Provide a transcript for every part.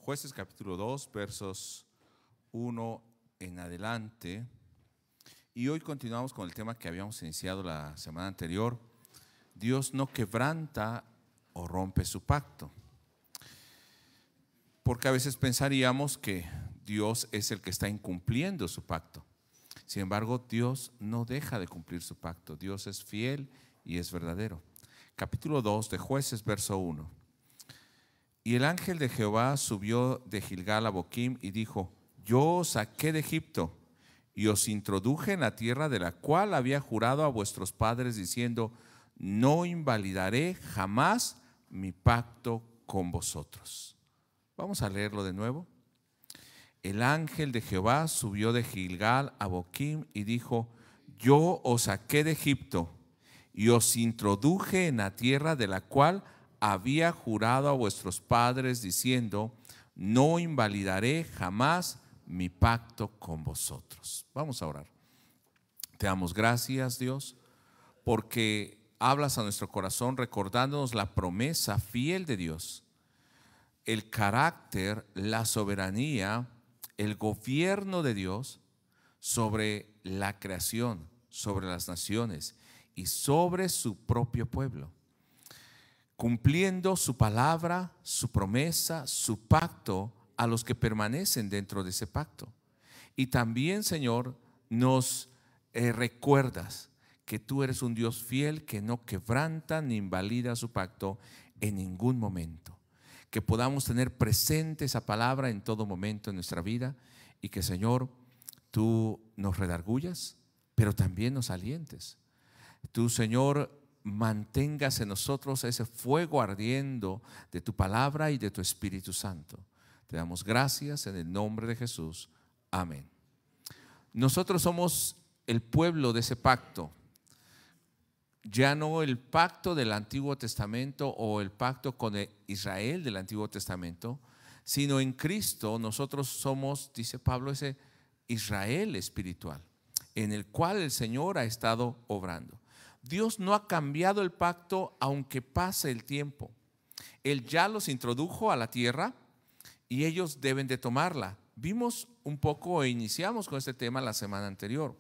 Jueces capítulo 2, versos 1 en adelante. Y hoy continuamos con el tema que habíamos iniciado la semana anterior. Dios no quebranta o rompe su pacto. Porque a veces pensaríamos que Dios es el que está incumpliendo su pacto. Sin embargo, Dios no deja de cumplir su pacto. Dios es fiel y es verdadero. Capítulo 2 de Jueces, verso 1. Y el ángel de Jehová subió de Gilgal a Boquim y dijo: Yo os saqué de Egipto y os introduje en la tierra de la cual había jurado a vuestros padres, diciendo: No invalidaré jamás mi pacto con vosotros. Vamos a leerlo de nuevo. El ángel de Jehová subió de Gilgal a Boquim y dijo: Yo os saqué de Egipto y os introduje en la tierra de la cual había jurado a vuestros padres, diciendo: No invalidaré jamás mi pacto con vosotros. Vamos a orar. Te damos gracias, Dios, porque hablas a nuestro corazón recordándonos la promesa fiel de Dios, el carácter, la soberanía, el gobierno de Dios sobre la creación, sobre las naciones y sobre su propio pueblo, cumpliendo su palabra, su promesa, su pacto a los que permanecen dentro de ese pacto. Y también, Señor, nos recuerdas que tú eres un Dios fiel que no quebranta ni invalida su pacto en ningún momento. Que podamos tener presente esa palabra en todo momento en nuestra vida y que, Señor, tú nos redargullas, pero también nos alientes. Tú, Señor, mantengas en nosotros ese fuego ardiendo de tu palabra y de tu Espíritu Santo. Te damos gracias en el nombre de Jesús. Amén. Nosotros somos el pueblo de ese pacto. Ya no el pacto del Antiguo Testamento o el pacto con Israel del Antiguo Testamento, sino en Cristo nosotros somos, dice Pablo, ese Israel espiritual en el cual el Señor ha estado obrando. Dios no ha cambiado el pacto aunque pase el tiempo. Él ya los introdujo a la tierra y ellos deben de tomarla. Vimos un poco e iniciamos con este tema la semana anterior.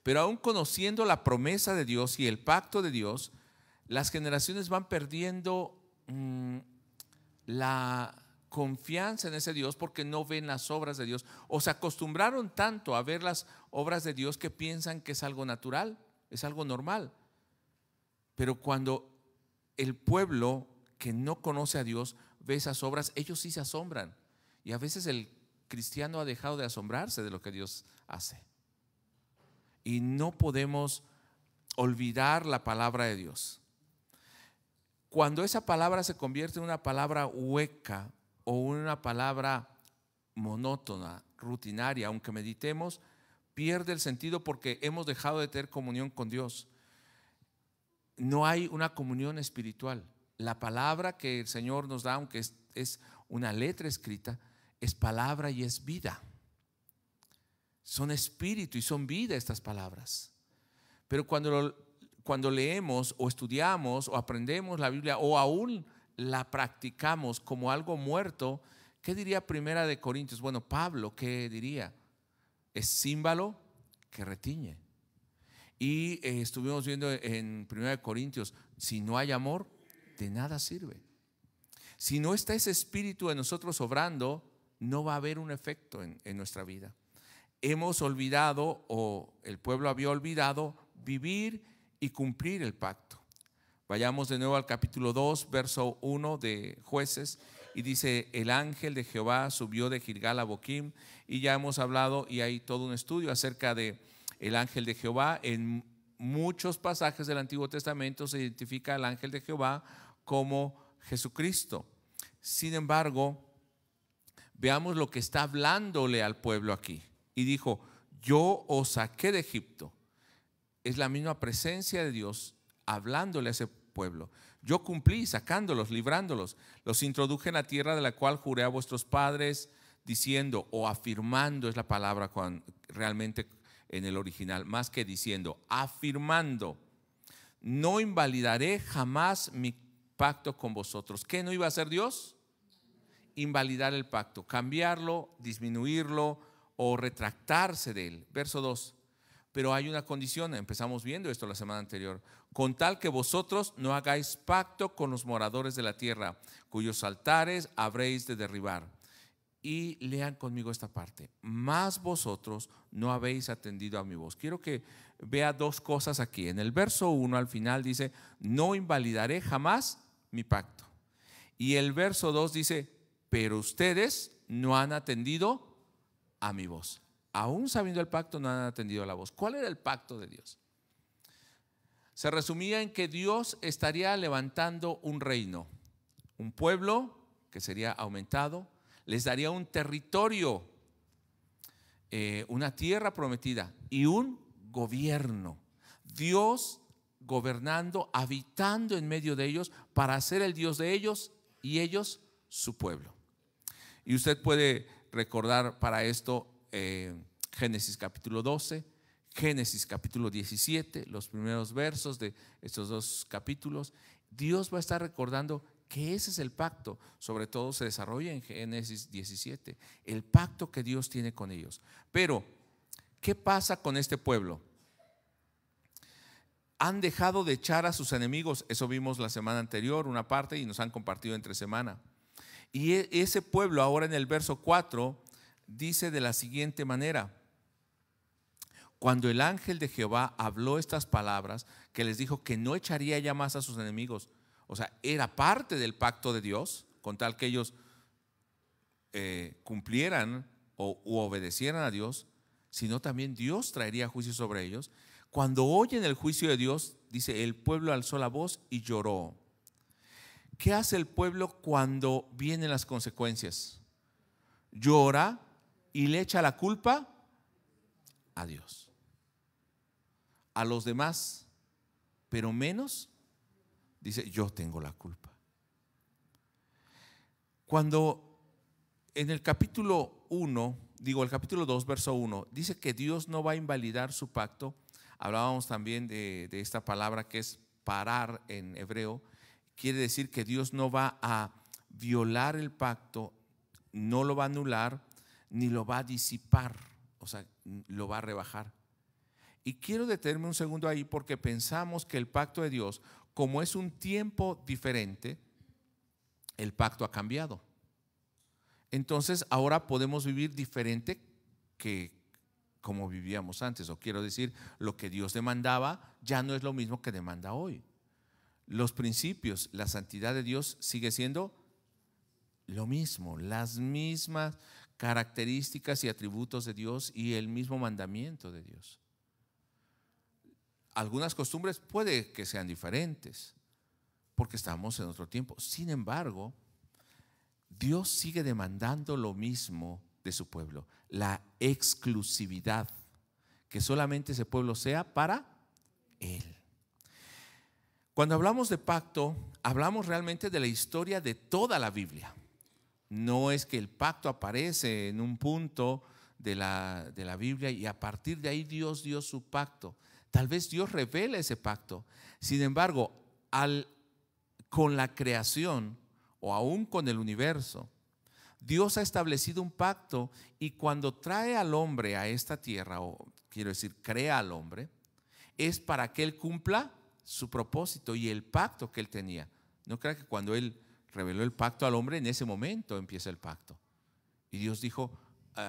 Pero aún conociendo la promesa de Dios y el pacto de Dios, las generaciones van perdiendo la confianza en ese Dios porque no ven las obras de Dios, o se acostumbraron tanto a ver las obras de Dios que piensan que es algo natural, es algo normal. Pero cuando el pueblo que no conoce a Dios ve esas obras, ellos sí se asombran. Y a veces el cristiano ha dejado de asombrarse de lo que Dios hace. Y no podemos olvidar la palabra de Dios. Cuando esa palabra se convierte en una palabra hueca o una palabra monótona, rutinaria, aunque meditemos, pierde el sentido porque hemos dejado de tener comunión con Dios. No hay una comunión espiritual. La palabra que el Señor nos da, aunque es una letra escrita, es palabra y es vida. Son espíritu y son vida estas palabras. Pero cuando leemos o estudiamos o aprendemos la Biblia o aún la practicamos como algo muerto, ¿qué diría Primera de Corintios? Bueno, Pablo, ¿qué diría? Es címbalo que retiñe. Y estuvimos viendo en Primera de Corintios, si no hay amor, de nada sirve. Si no está ese espíritu en nosotros obrando, no va a haber un efecto en nuestra vida. Hemos olvidado, o el pueblo había olvidado, vivir y cumplir el pacto. Vayamos de nuevo al capítulo 2, verso 1 de Jueces, y dice: el ángel de Jehová subió de Gilgal a Boquim. Y ya hemos hablado y hay todo un estudio acerca de el ángel de Jehová. En muchos pasajes del Antiguo Testamento se identifica al ángel de Jehová como Jesucristo. Sin embargo, veamos lo que está hablándole al pueblo aquí. Y dijo: yo os saqué de Egipto. Es la misma presencia de Dios hablándole a ese pueblo. Yo cumplí sacándolos, librándolos. Los introduje en la tierra de la cual juré a vuestros padres, diciendo, o afirmando es la palabra realmente en el original, más que diciendo, afirmando: no invalidaré jamás mi pacto con vosotros. ¿Qué no iba a hacer Dios? invalidar el pacto, cambiarlo, disminuirlo o retractarse de él. Verso 2. Pero hay una condición, empezamos viendo esto la semana anterior, con tal que vosotros no hagáis pacto con los moradores de la tierra, cuyos altares habréis de derribar. Y lean conmigo esta parte. Mas vosotros no habéis atendido a mi voz. Quiero que vea dos cosas aquí. En el verso 1 al final dice, no invalidaré jamás mi pacto. Y el verso 2 dice, pero ustedes no han atendido a mi voz. Aún sabiendo el pacto, no han atendido a la voz. ¿Cuál era el pacto de Dios? Se resumía en que Dios estaría levantando un reino, un pueblo que sería aumentado, les daría un territorio, una tierra prometida y un gobierno. Dios gobernando, habitando en medio de ellos para ser el Dios de ellos y ellos su pueblo. Y usted puede recordar para esto Génesis capítulo 12, Génesis capítulo 17, los primeros versos de estos dos capítulos. Dios va a estar recordando que ese es el pacto, sobre todo se desarrolla en Génesis 17, el pacto que Dios tiene con ellos. Pero, ¿qué pasa con este pueblo? Han dejado de echar a sus enemigos, eso vimos la semana anterior, una parte, y nos han compartido entre semana. Y ese pueblo ahora en el verso 4 dice de la siguiente manera: cuando el ángel de Jehová habló estas palabras, que les dijo que no echaría ya más a sus enemigos, o sea, era parte del pacto de Dios, con tal que ellos cumplieran u obedecieran a Dios, sino también Dios traería juicio sobre ellos. Cuando oyen el juicio de Dios, dice, el pueblo alzó la voz y lloró. ¿Qué hace el pueblo cuando vienen las consecuencias? Llora y le echa la culpa a Dios, a los demás, pero menos dice, yo tengo la culpa. Cuando en el capítulo 1, el capítulo 2, verso 1, dice que Dios no va a invalidar su pacto. Hablábamos también de esta palabra que es parar en hebreo. Quiere decir que Dios no va a violar el pacto, no lo va a anular, ni lo va a disipar, o sea, lo va a rebajar. Y quiero detenerme un segundo ahí porque pensamos que el pacto de Dios, como es un tiempo diferente, el pacto ha cambiado. Entonces ahora podemos vivir diferente que como vivíamos antes, o quiero decir, lo que Dios demandaba ya no es lo mismo que demanda hoy. Los principios, la santidad de Dios sigue siendo lo mismo, las mismas características y atributos de Dios y el mismo mandamiento de Dios. Algunas costumbres puede que sean diferentes porque estamos en otro tiempo. Sin embargo, Dios sigue demandando lo mismo de su pueblo, la exclusividad, que solamente ese pueblo sea para Él. Cuando hablamos de pacto, hablamos realmente de la historia de toda la Biblia. No es que el pacto aparece en un punto de la Biblia y a partir de ahí Dios dio su pacto. Tal vez Dios revela ese pacto. Sin embargo, con la creación o aún con el universo, Dios ha establecido un pacto, y cuando trae al hombre a esta tierra, o quiero decir, crea al hombre, es para que él cumpla su propósito y el pacto que él tenía. No crea que cuando él reveló el pacto al hombre, en ese momento empieza el pacto. Y Dios dijo,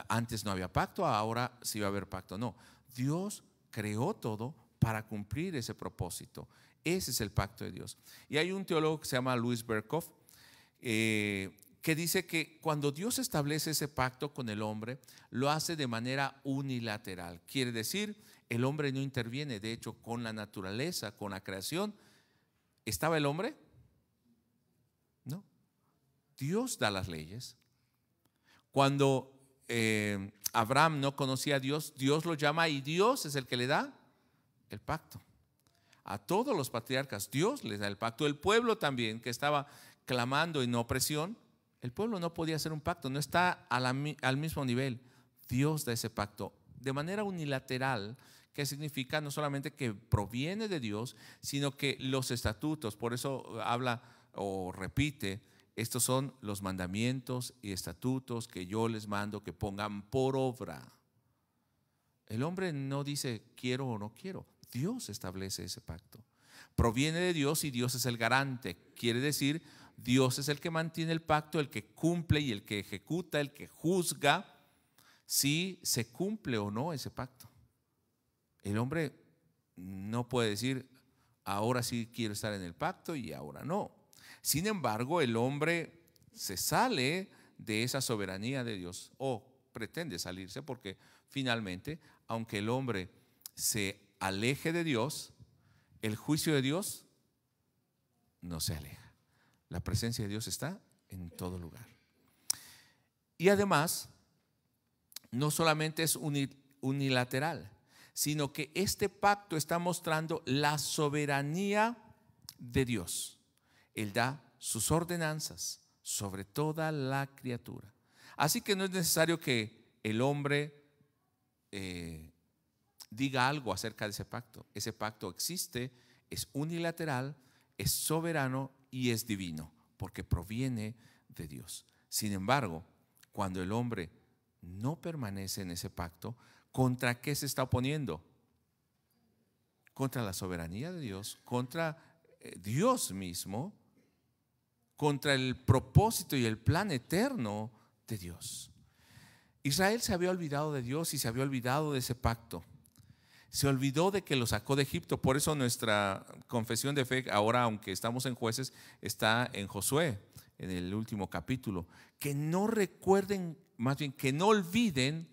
antes no había pacto, ahora sí va a haber pacto. No, Dios creó todo para cumplir ese propósito. Ese es el pacto de Dios. Y hay un teólogo que se llama Louis Berkhof, que dice que cuando Dios establece ese pacto con el hombre, lo hace de manera unilateral. Quiere decir, el hombre no interviene. De hecho, con la naturaleza, con la creación, ¿estaba el hombre? No. Dios da las leyes. Cuando Abraham no conocía a Dios, Dios lo llama y Dios es el que le da el pacto. A todos los patriarcas Dios les da el pacto. El pueblo también, que estaba clamando en opresión, el pueblo no podía hacer un pacto, no está al mismo nivel. Dios da ese pacto de manera unilateral, que significa no solamente que proviene de Dios, sino que los estatutos, por eso habla o repite estos son los mandamientos y estatutos que yo les mando que pongan por obra. El hombre no dice quiero o no quiero. Dios establece ese pacto. Proviene de Dios y Dios es el garante. Quiere decir, Dios es el que mantiene el pacto, el que cumple y el que ejecuta, el que juzga si se cumple o no ese pacto. El hombre no puede decir, ahora sí quiero estar en el pacto y ahora no. Sin embargo, el hombre se sale de esa soberanía de Dios o pretende salirse porque finalmente, aunque el hombre se aleje de Dios, el juicio de Dios no se aleja. La presencia de Dios está en todo lugar. Y además, no solamente es unilateral, sino que este pacto está mostrando la soberanía de Dios. Él da sus ordenanzas sobre toda la criatura. Así que no es necesario que el hombre diga algo acerca de ese pacto. Ese pacto existe, es unilateral, es soberano y es divino, porque proviene de Dios. Sin embargo, cuando el hombre no permanece en ese pacto, ¿contra qué se está oponiendo? Contra la soberanía de Dios, contra Dios mismo, contra el propósito y el plan eterno de Dios. Israel se había olvidado de Dios y se había olvidado de ese pacto. Se olvidó de que lo sacó de Egipto. Por eso nuestra confesión de fe, ahora aunque estamos en Jueces, está en Josué, en el último capítulo. Que no recuerden, más bien que no olviden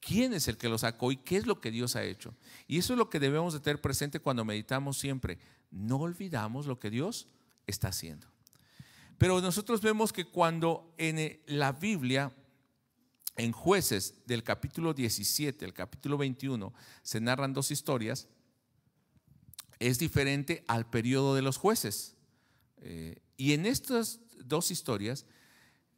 quién es el que lo sacó y qué es lo que Dios ha hecho. Y eso es lo que debemos de tener presente cuando meditamos siempre. No olvidamos lo que Dios está haciendo. Pero nosotros vemos que cuando en la Biblia, en Jueces del capítulo 17, el capítulo 21, se narran dos historias, es diferente al periodo de los jueces. Y en estas dos historias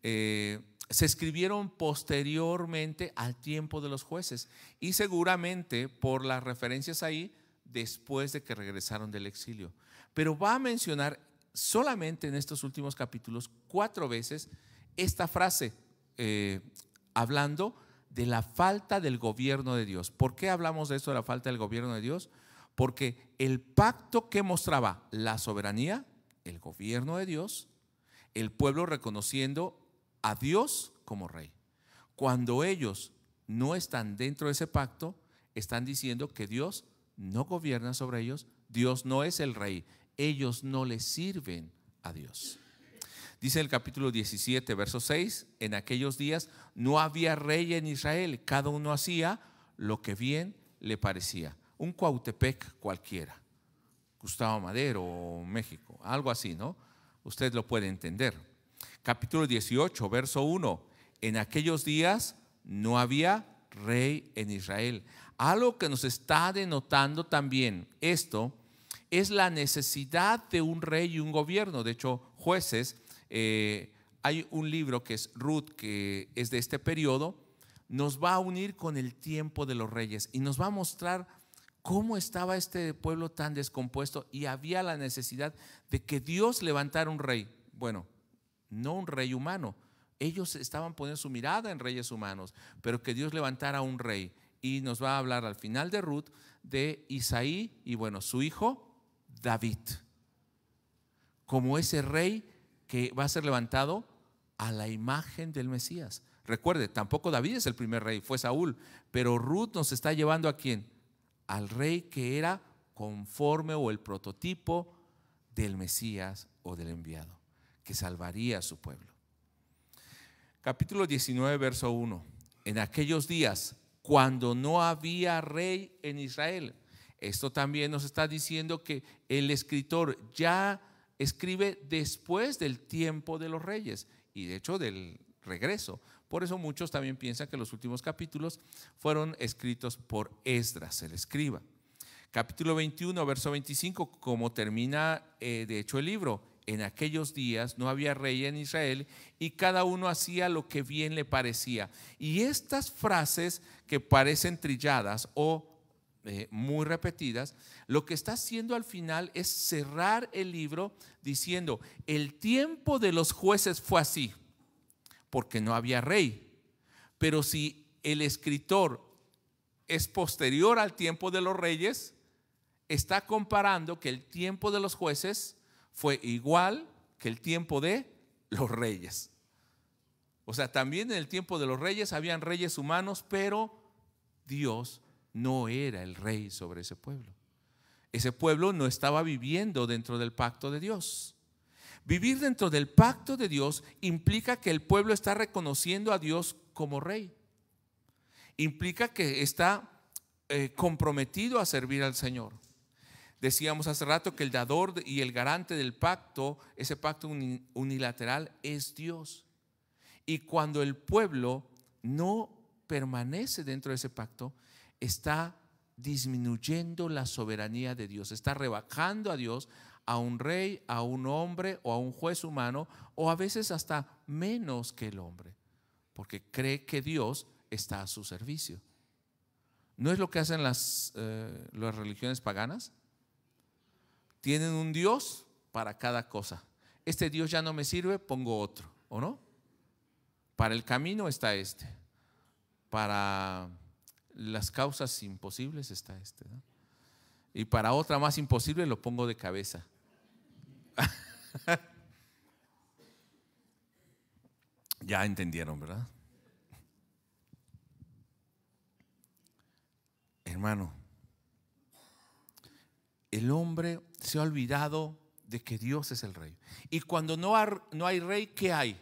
se escribieron posteriormente al tiempo de los jueces y seguramente por las referencias ahí después de que regresaron del exilio. Pero va a mencionar solamente en estos últimos capítulos 4 veces esta frase hablando de la falta del gobierno de Dios. ¿Por qué hablamos de esto de la falta del gobierno de Dios? Porque el pacto que mostraba la soberanía, el gobierno de Dios, el pueblo reconociendo a Dios como rey. Cuando ellos no están dentro de ese pacto, están diciendo que Dios no gobierna sobre ellos, Dios no es el rey, ellos no le sirven a Dios. Dice el capítulo 17, verso 6, en aquellos días no había rey en Israel, cada uno hacía lo que bien le parecía. Un Cuautepec cualquiera, Gustavo Madero o México, algo así, ¿no? Usted lo puede entender. Capítulo 18, verso 1, en aquellos días no había rey en Israel. Algo que nos está denotando también esto es la necesidad de un rey y un gobierno. De hecho, Jueces, hay un libro que es Ruth, que es de este periodo, nos va a unir con el tiempo de los reyes y nos va a mostrar cómo estaba este pueblo tan descompuesto y había la necesidad de que Dios levantara un rey. Bueno, no un rey humano, ellos estaban poniendo su mirada en reyes humanos, pero que Dios levantara un rey. Y nos va a hablar al final de Ruth de Isaí y bueno, su hijo David, como ese rey que va a ser levantado a la imagen del Mesías. Recuerde, tampoco David es el primer rey, fue Saúl, pero Ruth nos está llevando a ¿quién? Al rey que era conforme o el prototipo del Mesías o del enviado, que salvaría a su pueblo. Capítulo 19, verso 1. En aquellos días, cuando no había rey en Israel. Esto también nos está diciendo que el escritor ya escribe después del tiempo de los reyes y de hecho del regreso. Por eso muchos también piensan que los últimos capítulos fueron escritos por Esdras, el escriba. Capítulo 21, verso 25, como termina de hecho el libro. En aquellos días no había rey en Israel y cada uno hacía lo que bien le parecía. Y estas frases que parecen trilladas o muy repetidas, lo que está haciendo al final es cerrar el libro diciendo: el tiempo de los jueces fue así, porque no había rey. Pero si el escritor es posterior al tiempo de los reyes, está comparando que el tiempo de los jueces fue igual que el tiempo de los reyes. O sea, también en el tiempo de los reyes habían reyes humanos, pero Dios no era el rey sobre ese pueblo. Ese pueblo no estaba viviendo dentro del pacto de Dios. Vivir dentro del pacto de Dios implica que el pueblo está reconociendo a Dios como rey. Implica que está comprometido a servir al Señor. Decíamos hace rato que el dador y el garante del pacto, ese pacto unilateral, es Dios. Y cuando el pueblo no permanece dentro de ese pacto, está disminuyendo la soberanía de Dios, está rebajando a Dios a un rey, a un hombre o a un juez humano, o a veces hasta menos que el hombre, porque cree que Dios está a su servicio. ¿No es lo que hacen las religiones paganas? Tienen un Dios para cada cosa. Este Dios ya no me sirve, pongo otro, ¿o no? Para el camino está este. Para las causas imposibles está este, ¿no? Y para otra más imposible lo pongo de cabeza. Ya entendieron, ¿verdad? Hermano, el hombre se ha olvidado de que Dios es el rey. Y cuando no hay rey, ¿qué hay?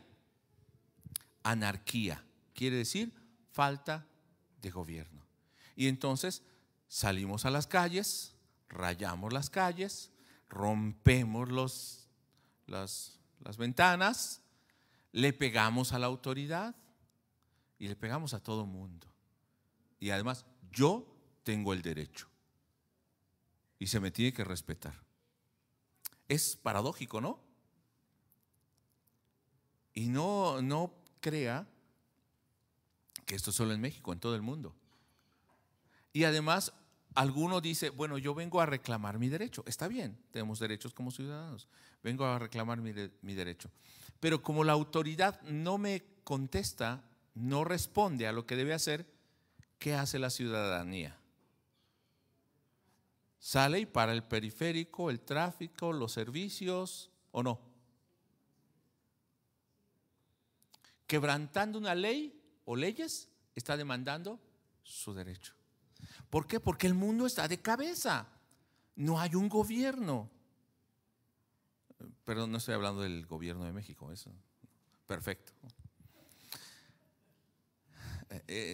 Anarquía. Quiere decir falta de gobierno. Y entonces salimos a las calles, rayamos las calles, rompemos las ventanas, le pegamos a la autoridad y le pegamos a todo mundo. Y además, yo tengo el derecho y se me tiene que respetar. Es paradójico, ¿no? Y no crea que esto es solo en México, en todo el mundo. Y además, alguno dice: bueno, yo vengo a reclamar mi derecho. Está bien, tenemos derechos como ciudadanos. Vengo a reclamar mi derecho. Pero como la autoridad no me contesta, no responde a lo que debe hacer, ¿qué hace la ciudadanía? Sale y para el periférico, el tráfico, los servicios, ¿o no? Quebrantando una ley o leyes, está demandando su derecho. ¿Por qué? Porque el mundo está de cabeza. No hay un gobierno. Perdón, no estoy hablando del gobierno de México, eso. Perfecto.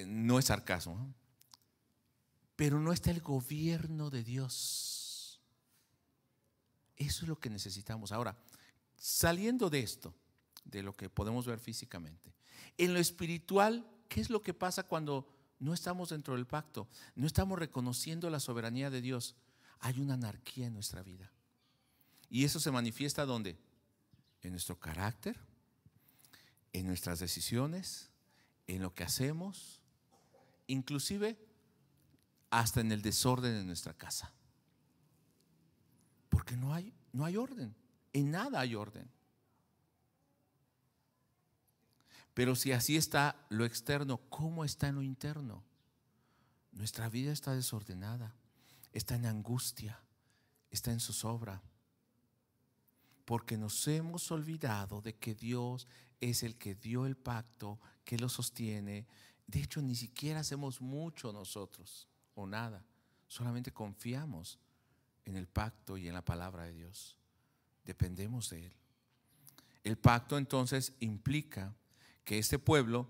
No es sarcasmo, ¿no? Pero no está el gobierno de Dios. Eso es lo que necesitamos. Ahora, saliendo de esto, de lo que podemos ver físicamente, en lo espiritual, ¿qué es lo que pasa cuando no estamos dentro del pacto? No estamos reconociendo la soberanía de Dios. Hay una anarquía en nuestra vida. Y eso se manifiesta ¿dónde? En nuestro carácter, en nuestras decisiones, en lo que hacemos, inclusive hasta en el desorden de nuestra casa. Porque no hay orden, en nada hay orden. Pero si así está lo externo, ¿cómo está en lo interno? Nuestra vida está desordenada, está en angustia, está en zozobra, porque nos hemos olvidado de que Dios es el que dio el pacto, que lo sostiene. De hecho, ni siquiera hacemos mucho nosotros o nada, solamente confiamos en el pacto y en la palabra de Dios. Dependemos de Él. El pacto entonces implica que este pueblo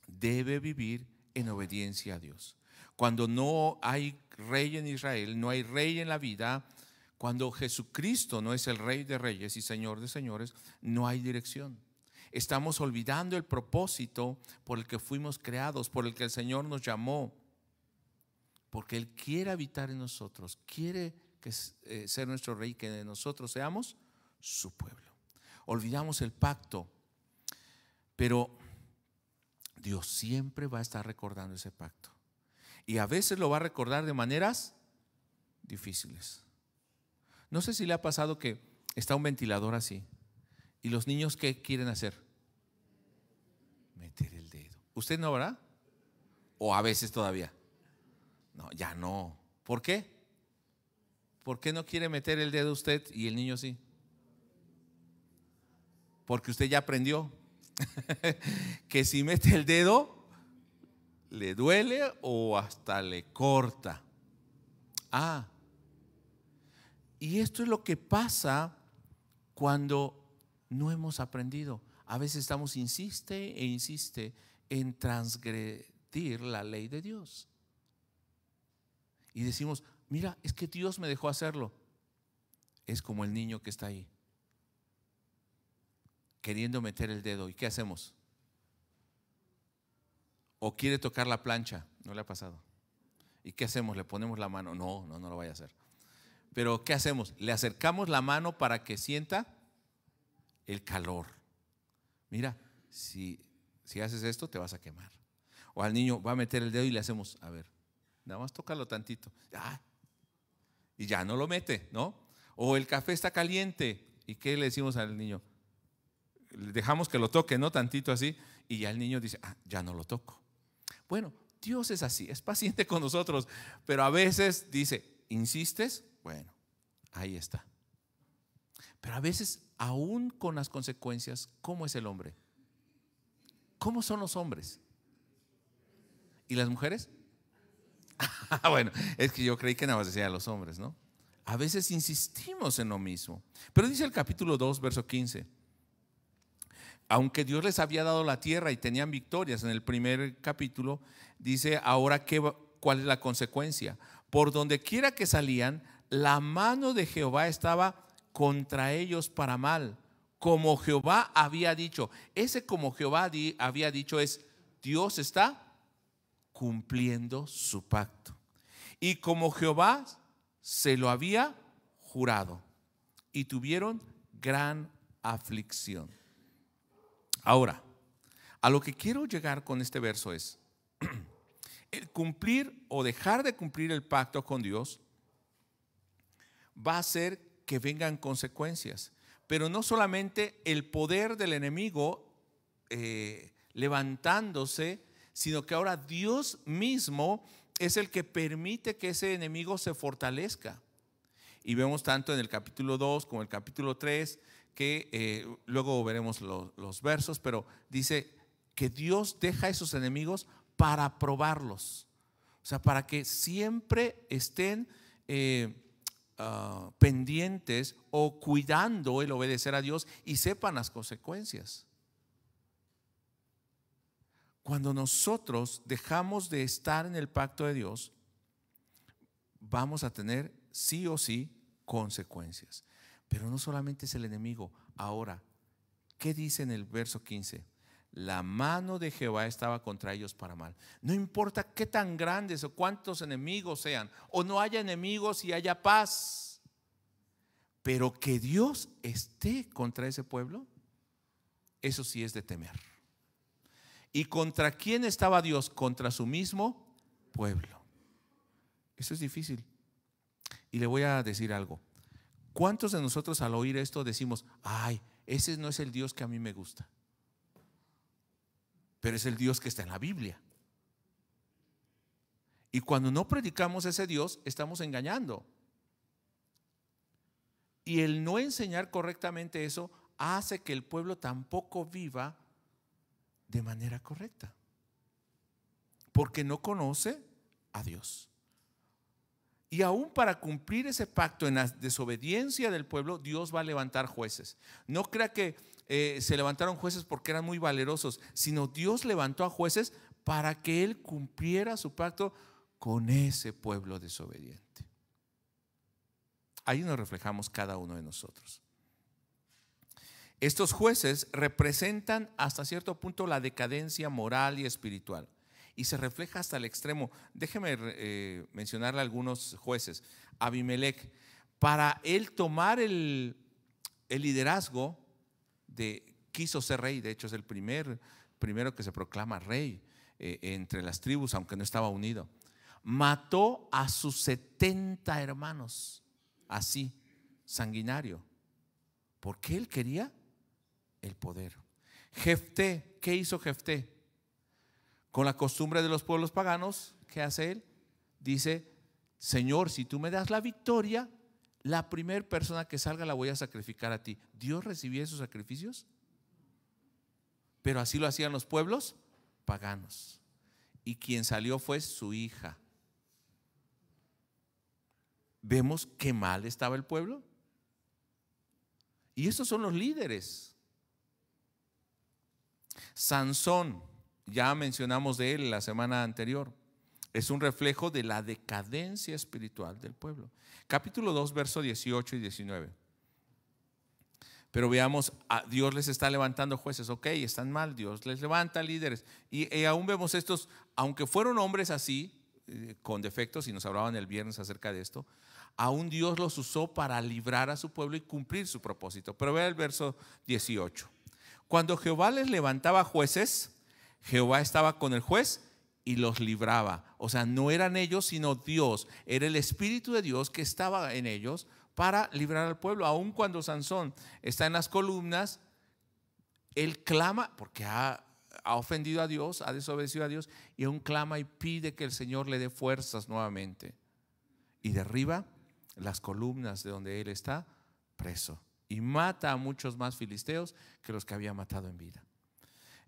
debe vivir en obediencia a Dios. Cuando no hay rey en Israel, no hay rey en la vida, cuando Jesucristo no es el Rey de reyes y Señor de señores, no hay dirección. Estamos olvidando el propósito por el que fuimos creados, por el que el Señor nos llamó, porque Él quiere habitar en nosotros, quiere ser nuestro Rey, que nosotros seamos su pueblo. Olvidamos el pacto, pero Dios siempre va a estar recordando ese pacto. Y a veces lo va a recordar de maneras difíciles. No sé si le ha pasado que está un ventilador así y los niños, ¿qué quieren hacer? Meter el dedo. ¿Usted no, verdad? ¿O a veces todavía? No, ya no. ¿Por qué? ¿Por qué no quiere meter el dedo usted y el niño sí? Porque usted ya aprendió que si mete el dedo le duele o hasta le corta. Y esto es lo que pasa cuando no hemos aprendido. A veces estamos insiste e insiste en transgredir la ley de Dios. Y decimos, mira, es que Dios me dejó hacerlo. Es como el niño que está ahí, queriendo meter el dedo. ¿Y qué hacemos? O quiere tocar la plancha. ¿No le ha pasado? ¿Y qué hacemos? ¿Le ponemos la mano? No lo vaya a hacer. Pero ¿qué hacemos? Le acercamos la mano para que sienta el calor. Mira, si haces esto te vas a quemar. O al niño va a meter el dedo y le hacemos, a ver, nada más tócalo tantito. Y ya no lo mete, ¿no? O el café está caliente. ¿Y qué le decimos al niño? Le dejamos que lo toque, ¿no? Tantito así. Y ya el niño dice, ya no lo toco. Bueno, Dios es así, es paciente con nosotros. Pero a veces dice, ¿insistes? Bueno, ahí está. Pero a veces, aún con las consecuencias, ¿cómo es el hombre? ¿Cómo son los hombres? ¿Y las mujeres? Bueno, es que yo creí que nada más decía a los hombres, ¿no? A veces insistimos en lo mismo. Pero dice el capítulo 2, verso 15. Aunque Dios les había dado la tierra y tenían victorias en el primer capítulo, dice ahora ¿cuál es la consecuencia? Por donde quiera que salían, la mano de Jehová estaba contra ellos para mal, como Jehová había dicho. Ese como Jehová había dicho es, Dios está cumpliendo su pacto. Y como Jehová se lo había jurado, y tuvieron gran aflicción. Ahora, a lo que quiero llegar con este verso es, el cumplir o dejar de cumplir el pacto con Dios va a hacer que vengan consecuencias. Pero no solamente el poder del enemigo levantándose, sino que ahora Dios mismo es el que permite que ese enemigo se fortalezca. Y vemos tanto en el capítulo 2 como en el capítulo 3 que luego veremos los versos, pero dice que Dios deja a esos enemigos para probarlos. O sea, para que siempre estén pendientes o cuidando el obedecer a Dios y sepan las consecuencias. Cuando nosotros dejamos de estar en el pacto de Dios, vamos a tener sí o sí consecuencias. Pero no solamente es el enemigo. Ahora, ¿qué dice en el verso 15? La mano de Jehová estaba contra ellos para mal. No importa qué tan grandes o cuántos enemigos sean, o no haya enemigos y haya paz, pero que Dios esté contra ese pueblo, eso sí es de temer. ¿Y contra quién estaba Dios? Contra su mismo pueblo. Eso es difícil. Y le voy a decir algo. ¿Cuántos de nosotros al oír esto decimos, ay, ese no es el Dios que a mí me gusta? Pero es el Dios que está en la Biblia. Y cuando no predicamos ese Dios, estamos engañando. Y el no enseñar correctamente eso hace que el pueblo tampoco viva de manera correcta, porque no conoce a Dios. Y aún para cumplir ese pacto en la desobediencia del pueblo, Dios va a levantar jueces. No crea que se levantaron jueces porque eran muy valerosos, sino Dios levantó a jueces para que Él cumpliera su pacto con ese pueblo desobediente. Ahí nos reflejamos cada uno de nosotros. Estos jueces representan hasta cierto punto la decadencia moral y espiritual, y se refleja hasta el extremo. Déjeme mencionarle algunos jueces. Abimelech, para él tomar el liderazgo, quiso ser rey. De hecho es el primero que se proclama rey entre las tribus, aunque no estaba unido. mató a sus 70 hermanos, así, sanguinario, porque él quería el poder. Jefté, ¿qué hizo Jefté? Con la costumbre de los pueblos paganos, ¿qué hace él? Dice: Señor, si tú me das la victoria, la primera persona que salga la voy a sacrificar a ti. ¿Dios recibía esos sacrificios? Pero así lo hacían los pueblos paganos. Y quien salió fue su hija. ¿Vemos qué mal estaba el pueblo? Y estos son los líderes. Sansón, ya mencionamos de él la semana anterior, es un reflejo de la decadencia espiritual del pueblo. Capítulo 2, versos 18 y 19. Pero veamos, Dios les está levantando jueces. Ok, están mal, Dios les levanta líderes. Y aún vemos estos, aunque fueron hombres así, con defectos, y nos hablaban el viernes acerca de esto, aún Dios los usó para librar a su pueblo y cumplir su propósito. Pero vea el verso 18. Cuando Jehová les levantaba jueces, Jehová estaba con el juez y los libraba. O sea, no eran ellos, sino Dios. Era el Espíritu de Dios que estaba en ellos para librar al pueblo. Aun cuando Sansón está en las columnas, él clama porque ha ofendido a Dios, ha desobedecido a Dios, y aún clama y pide que el Señor le dé fuerzas nuevamente. Y derriba las columnas de donde él está preso y mata a muchos más filisteos que los que había matado en vida.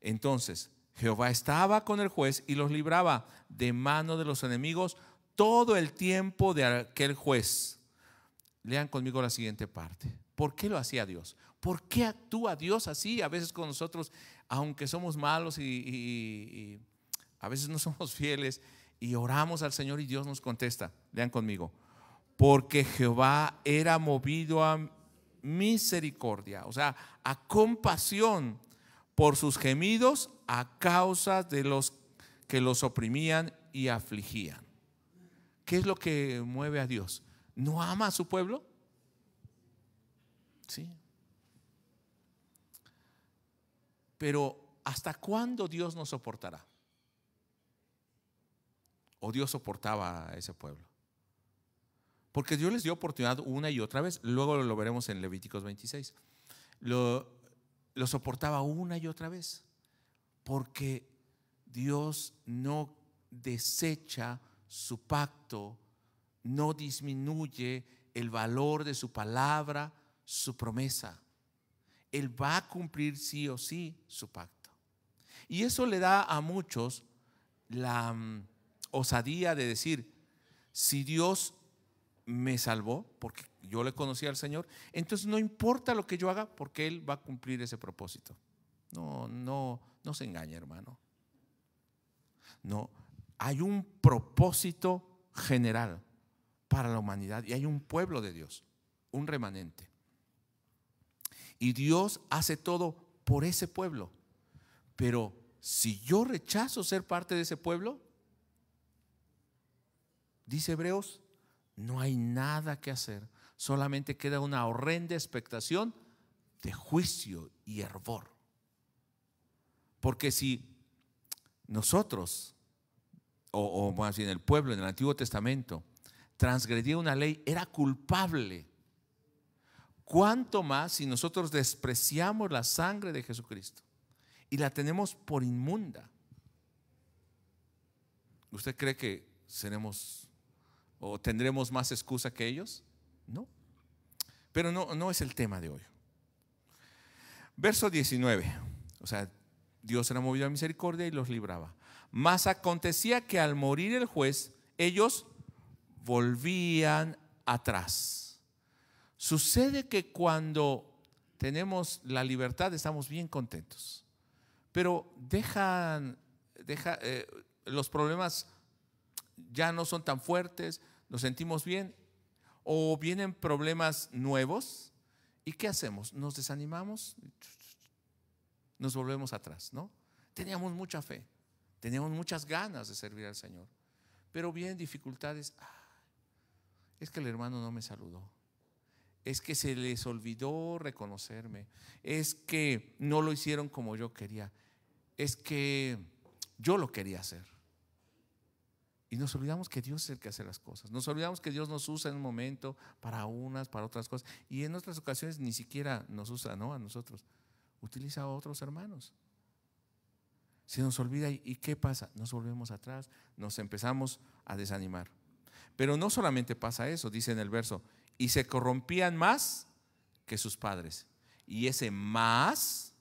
Entonces Jehová estaba con el juez y los libraba de mano de los enemigos todo el tiempo de aquel juez. Lean conmigo la siguiente parte. ¿Por qué lo hacía Dios? ¿Por qué actúa Dios así a veces con nosotros, aunque somos malos y a veces no somos fieles, y oramos al Señor y Dios nos contesta? Lean conmigo. Porque Jehová era movido a misericordia, o sea, a compasión por sus gemidos a causa de los que los oprimían y afligían. ¿Qué es lo que mueve a Dios? ¿No ama a su pueblo? Sí. Pero ¿hasta cuándo Dios nos soportará? ¿O Dios soportaba a ese pueblo? Porque Dios les dio oportunidad una y otra vez. Luego lo veremos en Levíticos 26. Lo soportaba una y otra vez. Porque Dios no desecha su pacto, no disminuye el valor de su palabra, su promesa. Él va a cumplir sí o sí su pacto. Y eso le da a muchos la osadía de decir: si Dios me salvó porque yo le conocí al Señor, entonces no importa lo que yo haga porque Él va a cumplir ese propósito. No se engañe, hermano. No, hay un propósito general para la humanidad y hay un pueblo de Dios, un remanente. Y Dios hace todo por ese pueblo. Pero si yo rechazo ser parte de ese pueblo, dice Hebreos, no hay nada que hacer, solamente queda una horrenda expectación de juicio y hervor. Porque si nosotros, o más bien el pueblo en el Antiguo Testamento, transgredía una ley, era culpable. ¿Cuánto más si nosotros despreciamos la sangre de Jesucristo y la tenemos por inmunda? ¿Usted cree que seremos o tendremos más excusa que ellos? No. Pero no es el tema de hoy. Verso 19. O sea, Dios era movido a misericordia y los libraba. Mas acontecía que al morir el juez, ellos volvían atrás. Sucede que cuando tenemos la libertad estamos bien contentos, pero los problemas ya no son tan fuertes, nos sentimos bien, o vienen problemas nuevos, ¿y qué hacemos? Nos desanimamos, nos volvemos atrás, ¿no? Teníamos mucha fe, teníamos muchas ganas de servir al Señor, pero vienen dificultades. Es que el hermano no me saludó, es que se les olvidó reconocerme, es que no lo hicieron como yo quería, es que yo lo quería hacer. Y nos olvidamos que Dios es el que hace las cosas. Nos olvidamos que Dios nos usa en un momento para unas, para otras cosas. Y en otras ocasiones ni siquiera nos usa, ¿no?, a nosotros. Utiliza a otros hermanos. Se nos olvida, ¿y qué pasa? Nos volvemos atrás, nos empezamos a desanimar. Pero no solamente pasa eso, dice en el verso, y se corrompían más que sus padres. Y ese más,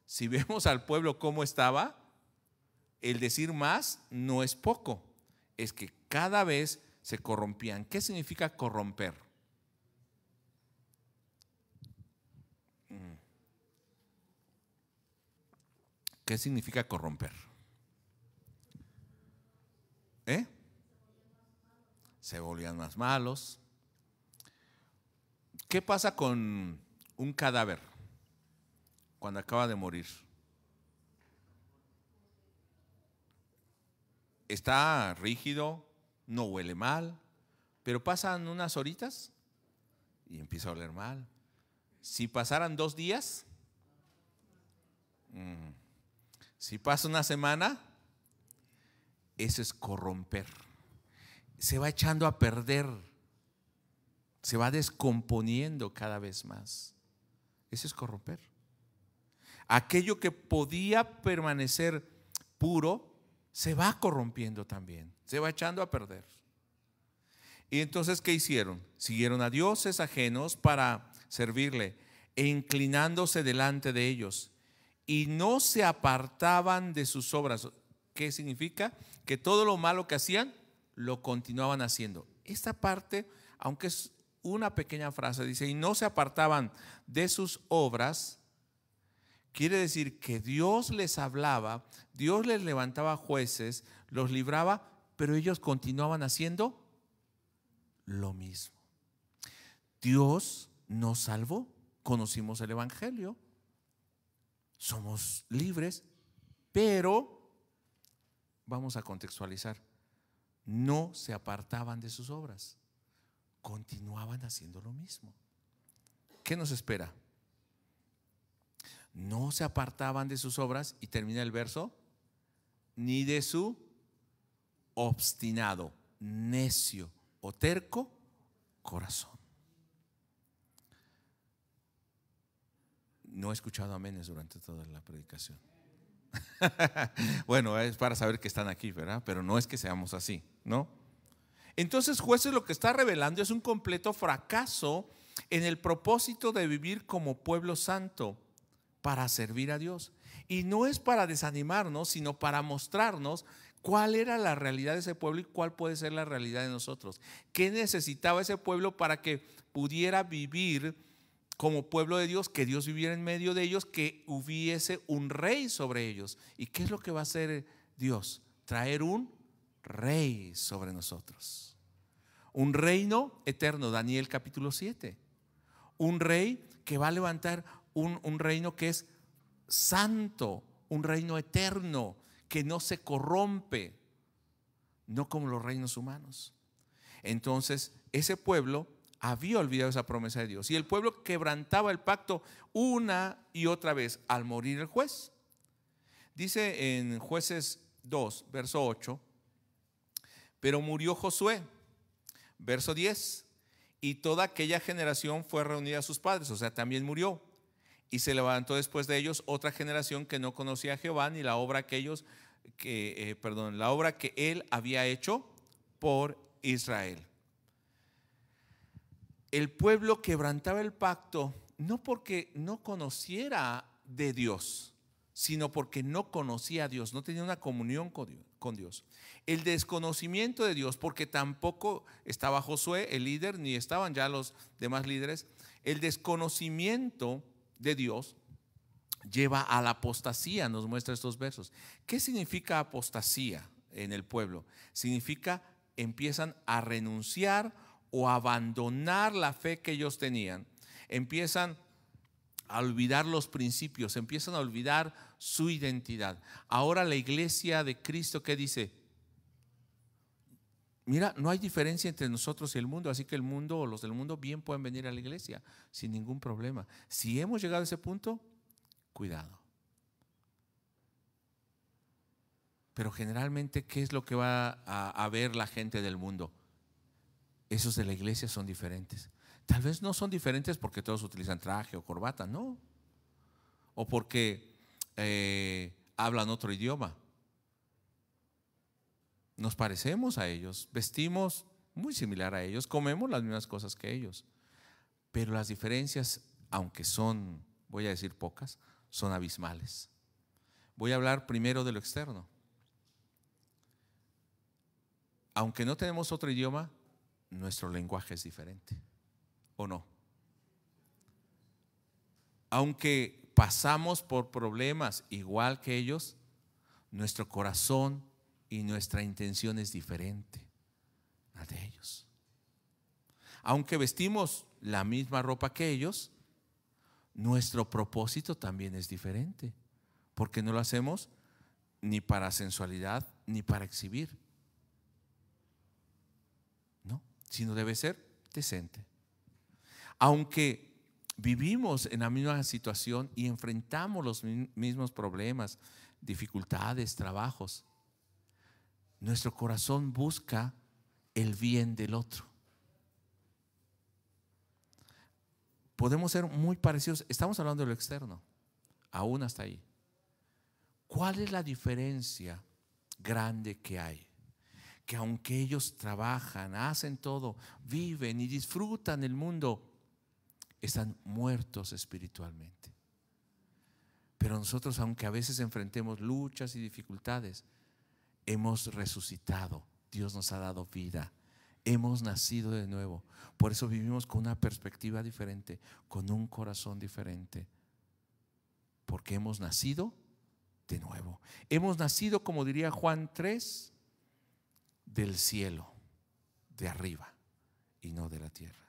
si vemos al pueblo cómo estaba, el decir más no es poco, es que cada vez se corrompían. ¿Qué significa corromper? ¿Qué significa corromper? Se volvían más malos. ¿Qué pasa con un cadáver cuando acaba de morir? Está rígido, no huele mal, pero pasan unas horitas y empieza a oler mal. Si pasaran 2 días, si pasa una semana, eso es corromper. Se va echando a perder, se va descomponiendo cada vez más. Eso es corromper. Aquello que podía permanecer puro se va corrompiendo también, se va echando a perder. Y entonces, ¿qué hicieron? Siguieron a dioses ajenos para servirle e inclinándose delante de ellos, y no se apartaban de sus obras. ¿Qué significa? Que todo lo malo que hacían lo continuaban haciendo. Esta parte, aunque es una pequeña frase, dice, y no se apartaban de sus obras. Quiere decir que Dios les hablaba, Dios les levantaba jueces, los libraba, pero ellos continuaban haciendo lo mismo. Dios nos salvó, conocimos el evangelio, somos libres, pero vamos a contextualizar, no se apartaban de sus obras, continuaban haciendo lo mismo. ¿Qué nos espera? No se apartaban de sus obras, y termina el verso, ni de su obstinado, necio o terco corazón. No he escuchado amenes durante toda la predicación. Bueno, es para saber que están aquí, ¿verdad? Pero no es que seamos así, ¿no? Entonces, Jueces lo que está revelando es un completo fracaso en el propósito de vivir como pueblo santo para servir a Dios. Y no es para desanimarnos, sino para mostrarnos cuál era la realidad de ese pueblo y cuál puede ser la realidad de nosotros. ¿Qué necesitaba ese pueblo para que pudiera vivir como pueblo de Dios, que Dios viviera en medio de ellos, que hubiese un rey sobre ellos? ¿Y qué es lo que va a hacer Dios? Traer un rey sobre nosotros. Un reino eterno, Daniel capítulo 7. Un rey que va a levantar un reino que es santo, un reino eterno, que no se corrompe, no como los reinos humanos. Entonces, ese pueblo había olvidado esa promesa de Dios, y el pueblo quebrantaba el pacto una y otra vez al morir el juez. Dice en Jueces 2, verso 8, pero murió Josué, verso 10, y toda aquella generación fue reunida a sus padres, o sea, también murió. Y se levantó después de ellos otra generación que no conocía a Jehová ni la obra que la obra que él había hecho por Israel. El pueblo quebrantaba el pacto no porque no conociera de Dios, sino porque no conocía a Dios, no tenía una comunión con Dios. El desconocimiento de Dios, porque tampoco estaba Josué, el líder, ni estaban ya los demás líderes. El desconocimiento de Dios lleva a la apostasía, nos muestra estos versos. ¿Qué significa apostasía en el pueblo? Significa empiezan a renunciar o abandonar la fe que ellos tenían, empiezan a olvidar los principios, empiezan a olvidar su identidad. Ahora la iglesia de Cristo, ¿qué dice? Mira, no hay diferencia entre nosotros y el mundo, así que el mundo o los del mundo bien pueden venir a la iglesia sin ningún problema. Si hemos llegado a ese punto, cuidado. Pero generalmente, ¿qué es lo que va a ver la gente del mundo? Esos de la iglesia son diferentes. Tal vez no son diferentes porque todos utilizan traje o corbata, no. O porque hablan otro idioma. Nos parecemos a ellos, vestimos muy similar a ellos, comemos las mismas cosas que ellos. Pero las diferencias, aunque son, voy a decir pocas, son abismales. Voy a hablar primero de lo externo. Aunque no tenemos otro idioma, nuestro lenguaje es diferente, ¿o no? Aunque pasamos por problemas igual que ellos, nuestro corazón y nuestra intención es diferente a la de ellos. Aunque vestimos la misma ropa que ellos, nuestro propósito también es diferente, porque no lo hacemos ni para sensualidad ni para exhibir, no, sino debe ser decente. Aunque vivimos en la misma situación y enfrentamos los mismos problemas, dificultades, trabajos, nuestro corazón busca el bien del otro. Podemos ser muy parecidos, estamos hablando de lo externo, aún hasta ahí. ¿Cuál es la diferencia grande que hay? Que aunque ellos trabajan, hacen todo, viven y disfrutan el mundo, están muertos espiritualmente. Pero nosotros, aunque a veces enfrentemos luchas y dificultades, hemos resucitado. Dios nos ha dado vida. Hemos nacido de nuevo. Por eso vivimos con una perspectiva diferente, con un corazón diferente. Porque hemos nacido de nuevo. Hemos nacido, como diría Juan 3, del cielo, de arriba y no de la tierra.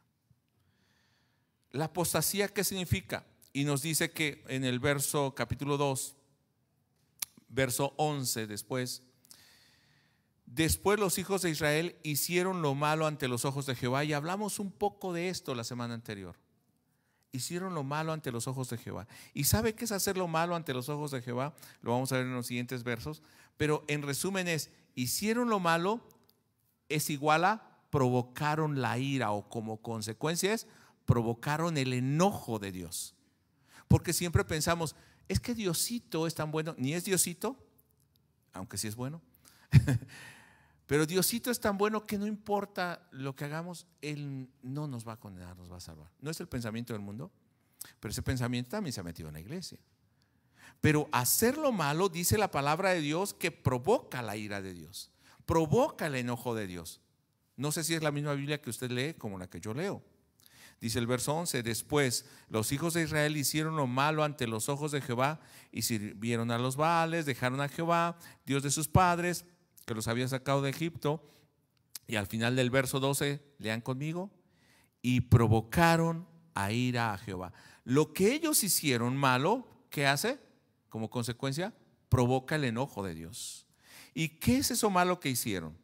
La apostasía, ¿qué significa? Y nos dice que en el verso capítulo 2, verso 11 después los hijos de Israel hicieron lo malo ante los ojos de Jehová, y hablamos un poco de esto la semana anterior. Hicieron lo malo ante los ojos de Jehová. ¿Y sabe qué es hacer lo malo ante los ojos de Jehová? Lo vamos a ver en los siguientes versos. Pero en resumen es, hicieron lo malo es igual a provocaron la ira, o como consecuencia es provocaron el enojo de Dios. Porque siempre pensamos, es que Diosito es tan bueno. Ni es Diosito, aunque sí es bueno. Pero Diosito es tan bueno que no importa lo que hagamos, Él no nos va a condenar, nos va a salvar. No es el pensamiento del mundo, pero ese pensamiento también se ha metido en la iglesia. Pero hacer lo malo, dice la palabra de Dios, que provoca la ira de Dios, provoca el enojo de Dios. No sé si es la misma Biblia que usted lee como la que yo leo. Dice el verso 11, después los hijos de Israel hicieron lo malo ante los ojos de Jehová y sirvieron a los Baales, dejaron a Jehová, Dios de sus padres, que los había sacado de Egipto. Y al final del verso 12, lean conmigo, y provocaron a ira a Jehová. Lo que ellos hicieron malo, ¿qué hace? Como consecuencia, provoca el enojo de Dios. ¿Y qué es eso malo que hicieron?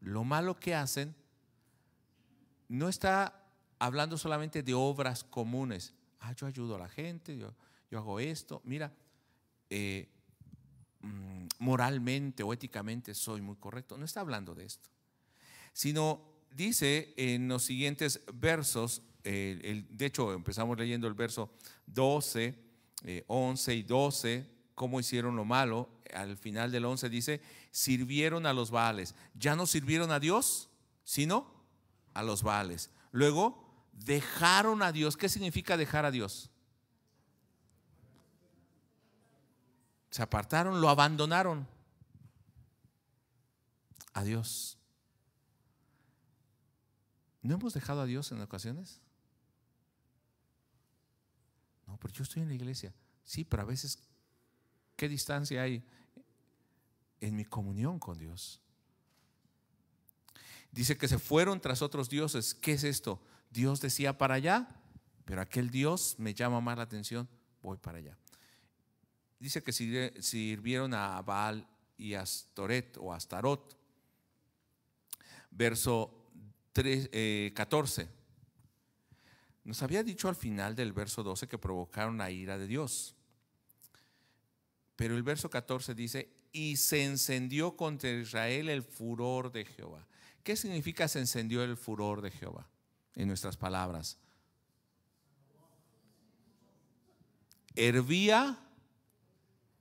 Lo malo que hacen no está hablando solamente de obras comunes. Yo ayudo a la gente, yo hago esto. Mira, moralmente o éticamente soy muy correcto. No está hablando de esto, sino dice en los siguientes versos, de hecho empezamos leyendo el verso 12, 11 y 12, cómo hicieron lo malo. Al final del 11 dice, sirvieron a los Baales. Ya no sirvieron a Dios, sino a los Baales. Luego dejaron a Dios. ¿Qué significa dejar a Dios? Se apartaron, lo abandonaron a Dios. ¿No hemos dejado a Dios en ocasiones? No, pero yo estoy en la iglesia. Sí, pero a veces, ¿qué distancia hay en mi comunión con Dios? Dice que se fueron tras otros dioses. ¿Qué es esto? Dios decía para allá, pero aquel Dios me llama más la atención, voy para allá. Dice que sirvieron a Baal y Astoret o Astarot. Verso 14. Nos había dicho al final del verso 12 que provocaron la ira de Dios. Pero el verso 14 dice, y se encendió contra Israel el furor de Jehová. ¿Qué significa se encendió el furor de Jehová? En nuestras palabras, hervía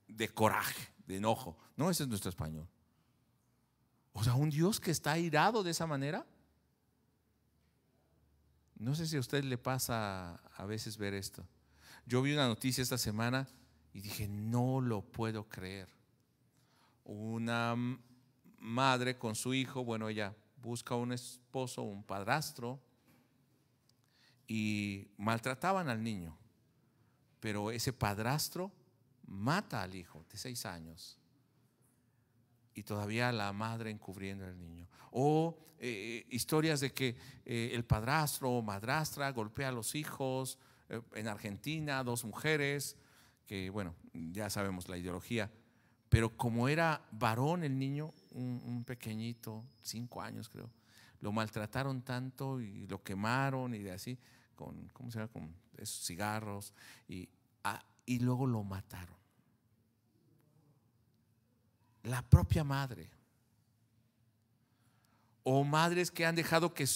de coraje, de enojo. No, ese es nuestro español. O sea, un Dios que está airado de esa manera. No sé si a usted le pasa a veces ver esto. Yo vi una noticia esta semana y dije, no lo puedo creer. Una madre con su hijo, bueno, ella busca un esposo, un padrastro, y maltrataban al niño. Pero ese padrastro mata al hijo de 6 años. Y todavía la madre encubriendo al niño. O historias de que el padrastro o madrastra golpea a los hijos. En Argentina, 2 mujeres, que bueno, ya sabemos la ideología. Pero como era varón el niño, un pequeñito, 5 años creo, lo maltrataron tanto y lo quemaron y de así, con, ¿cómo se llama? Con esos cigarros y luego lo mataron. La propia madre. O madres que han dejado que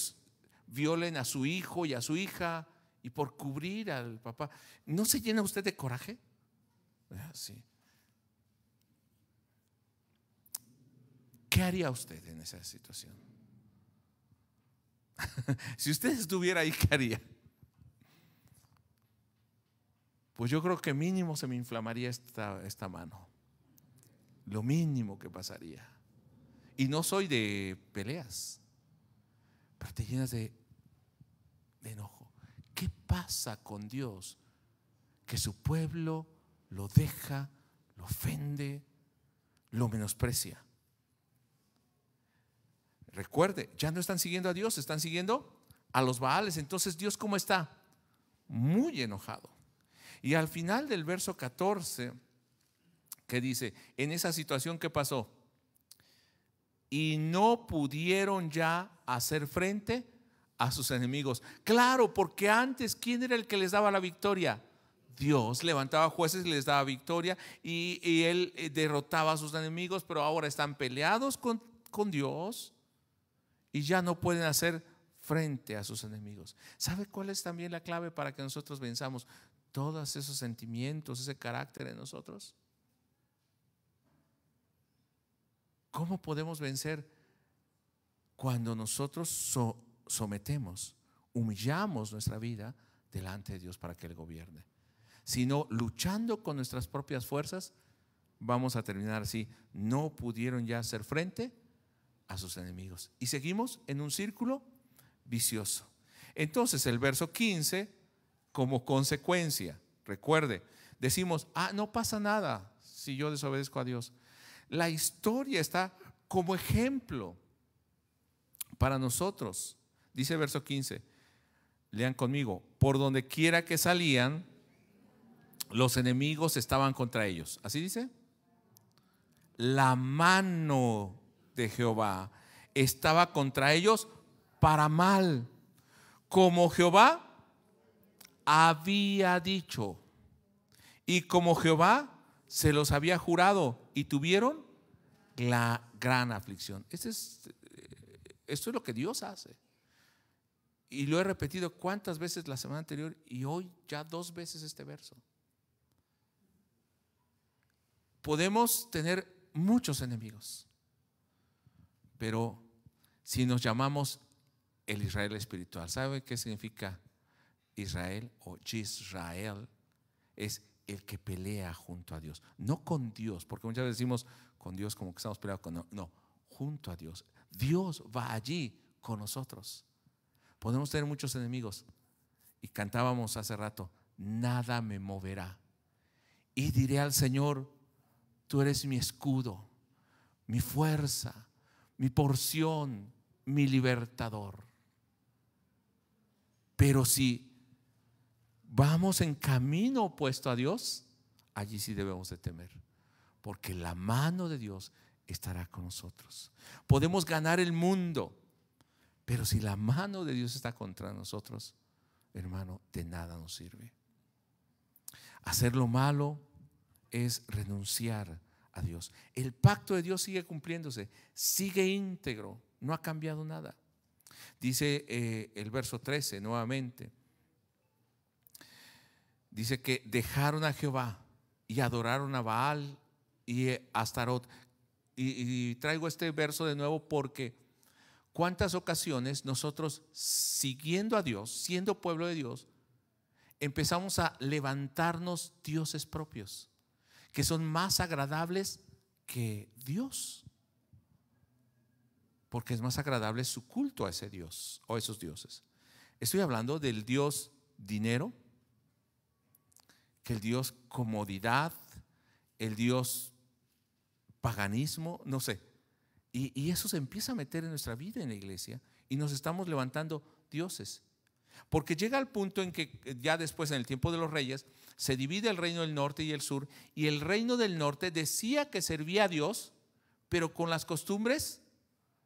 violen a su hijo y a su hija y por cubrir al papá. ¿No se llena usted de coraje? Sí. ¿Qué haría usted en esa situación? Si usted estuviera ahí, ¿qué haría? Pues yo creo que mínimo se me inflamaría esta mano. Lo mínimo que pasaría. Y no soy de peleas, pero te llenas de enojo. ¿Qué pasa con Dios? Que su pueblo lo deja, lo ofende, lo menosprecia. Recuerde, ya no están siguiendo a Dios, están siguiendo a los Baales. Entonces, ¿Dios cómo está? Muy enojado. Y al final del verso 14, que dice, en esa situación, ¿qué pasó? Y no pudieron ya hacer frente a sus enemigos. Claro, porque antes, ¿quién era el que les daba la victoria? Dios levantaba jueces y les daba victoria, y Él derrotaba a sus enemigos, pero ahora están peleados con Dios y ya no pueden hacer frente a sus enemigos. ¿Sabe cuál es también la clave para que nosotros venzamos todos esos sentimientos, ese carácter en nosotros? ¿Cómo podemos vencer? Cuando nosotros sometemos, humillamos nuestra vida delante de Dios para que Él gobierne. Sino luchando con nuestras propias fuerzas, vamos a terminar así. No pudieron ya hacer frente a sus enemigos. Y seguimos en un círculo vicioso. Entonces el verso 15, como consecuencia, recuerde, decimos, no pasa nada si yo desobedezco a Dios. La historia está como ejemplo para nosotros. Dice el verso 15, lean conmigo, por donde quiera que salían, los enemigos estaban contra ellos. ¿Así dice? La mano de Jehová estaba contra ellos para mal, como Jehová había dicho y como Jehová se los había jurado, y tuvieron la gran aflicción. Esto es lo que Dios hace. Y lo he repetido cuántas veces la semana anterior y hoy ya 2 veces este verso. Podemos tener muchos enemigos, pero si nos llamamos el Israel espiritual, ¿sabe qué significa Israel o Yisrael? Es el que pelea junto a Dios, no con Dios, porque muchas veces decimos con Dios como que estamos peleados con no, junto a Dios. Dios va allí con nosotros. Podemos tener muchos enemigos y cantábamos hace rato, nada me moverá. Y diré al Señor, tú eres mi escudo, mi fuerza, mi porción, mi libertador. Pero si vamos en camino opuesto a Dios, allí sí debemos de temer, porque la mano de Dios estará con nosotros. Podemos ganar el mundo, pero si la mano de Dios está contra nosotros, hermano, de nada nos sirve. Hacer lo malo es renunciar a Dios. El pacto de Dios sigue cumpliéndose, sigue íntegro, no ha cambiado nada. Dice el verso 13 nuevamente, dice que dejaron a Jehová y adoraron a Baal y a Astarot. Y traigo este verso de nuevo porque cuántas ocasiones nosotros, siguiendo a Dios, siendo pueblo de Dios, empezamos a levantarnos dioses propios que son más agradables que Dios, porque es más agradable su culto a ese Dios o a esos dioses. Estoy hablando del Dios dinero, que el Dios comodidad, el Dios paganismo, no sé. Y eso se empieza a meter en nuestra vida en la iglesia y nos estamos levantando dioses. Porque llega al punto en que ya después, en el tiempo de los reyes, se divide el reino del norte y el sur, y el reino del norte decía que servía a Dios, pero con las costumbres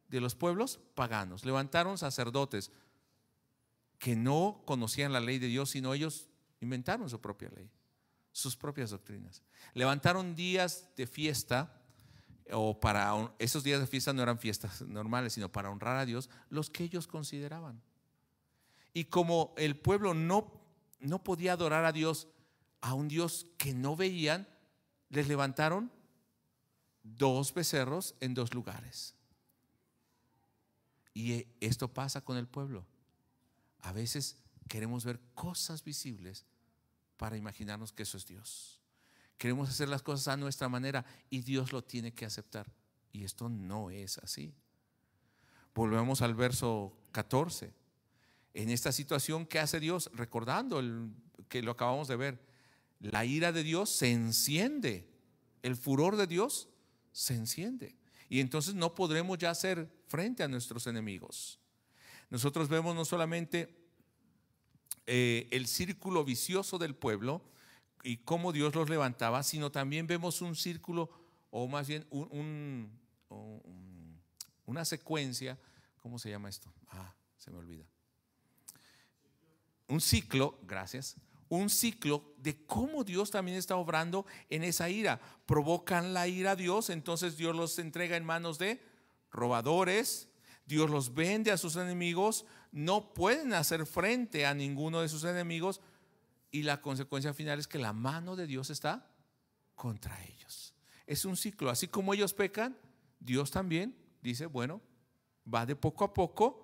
de los pueblos paganos. Levantaron sacerdotes que no conocían la ley de Dios, sino ellos inventaron su propia ley, sus propias doctrinas. Levantaron días de fiesta, o para esos días de fiesta no eran fiestas normales, sino para honrar a Dios, los que ellos consideraban. Y como el pueblo no podía adorar a Dios, a un Dios que no veían, les levantaron 2 becerros en 2 lugares. Y esto pasa con el pueblo. A veces queremos ver cosas visibles para imaginarnos que eso es Dios. Queremos hacer las cosas a nuestra manera y Dios lo tiene que aceptar. Y esto no es así. Volvemos al verso 14. En esta situación, ¿qué hace Dios? Recordando que lo acabamos de ver, la ira de Dios se enciende, el furor de Dios se enciende, y entonces no podremos ya hacer frente a nuestros enemigos. Nosotros vemos no solamente el círculo vicioso del pueblo y cómo Dios los levantaba, sino también vemos un círculo, o más bien una secuencia. ¿Cómo se llama esto? Se me olvida. Un ciclo, gracias, un ciclo de cómo Dios también está obrando en esa ira. Provocan la ira a Dios, entonces Dios los entrega en manos de robadores, Dios los vende a sus enemigos, no pueden hacer frente a ninguno de sus enemigos, y la consecuencia final es que la mano de Dios está contra ellos. Es un ciclo, así como ellos pecan, Dios también dice, bueno, va de poco a poco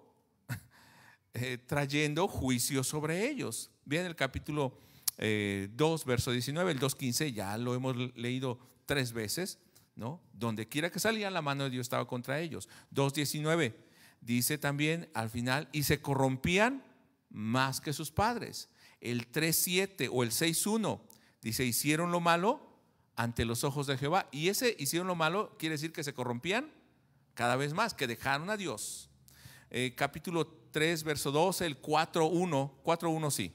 trayendo juicio sobre ellos. Bien, el capítulo 2, verso 19, el 2:15, ya lo hemos leído 3 veces, ¿no? Donde quiera que salían, la mano de Dios estaba contra ellos. 2:19 dice también al final, y se corrompían más que sus padres. El 3:7 o el 6:1 dice, hicieron lo malo ante los ojos de Jehová. Y ese hicieron lo malo quiere decir que se corrompían cada vez más, que dejaron a Dios. Capítulo 3, verso 12, el 4:1 sí.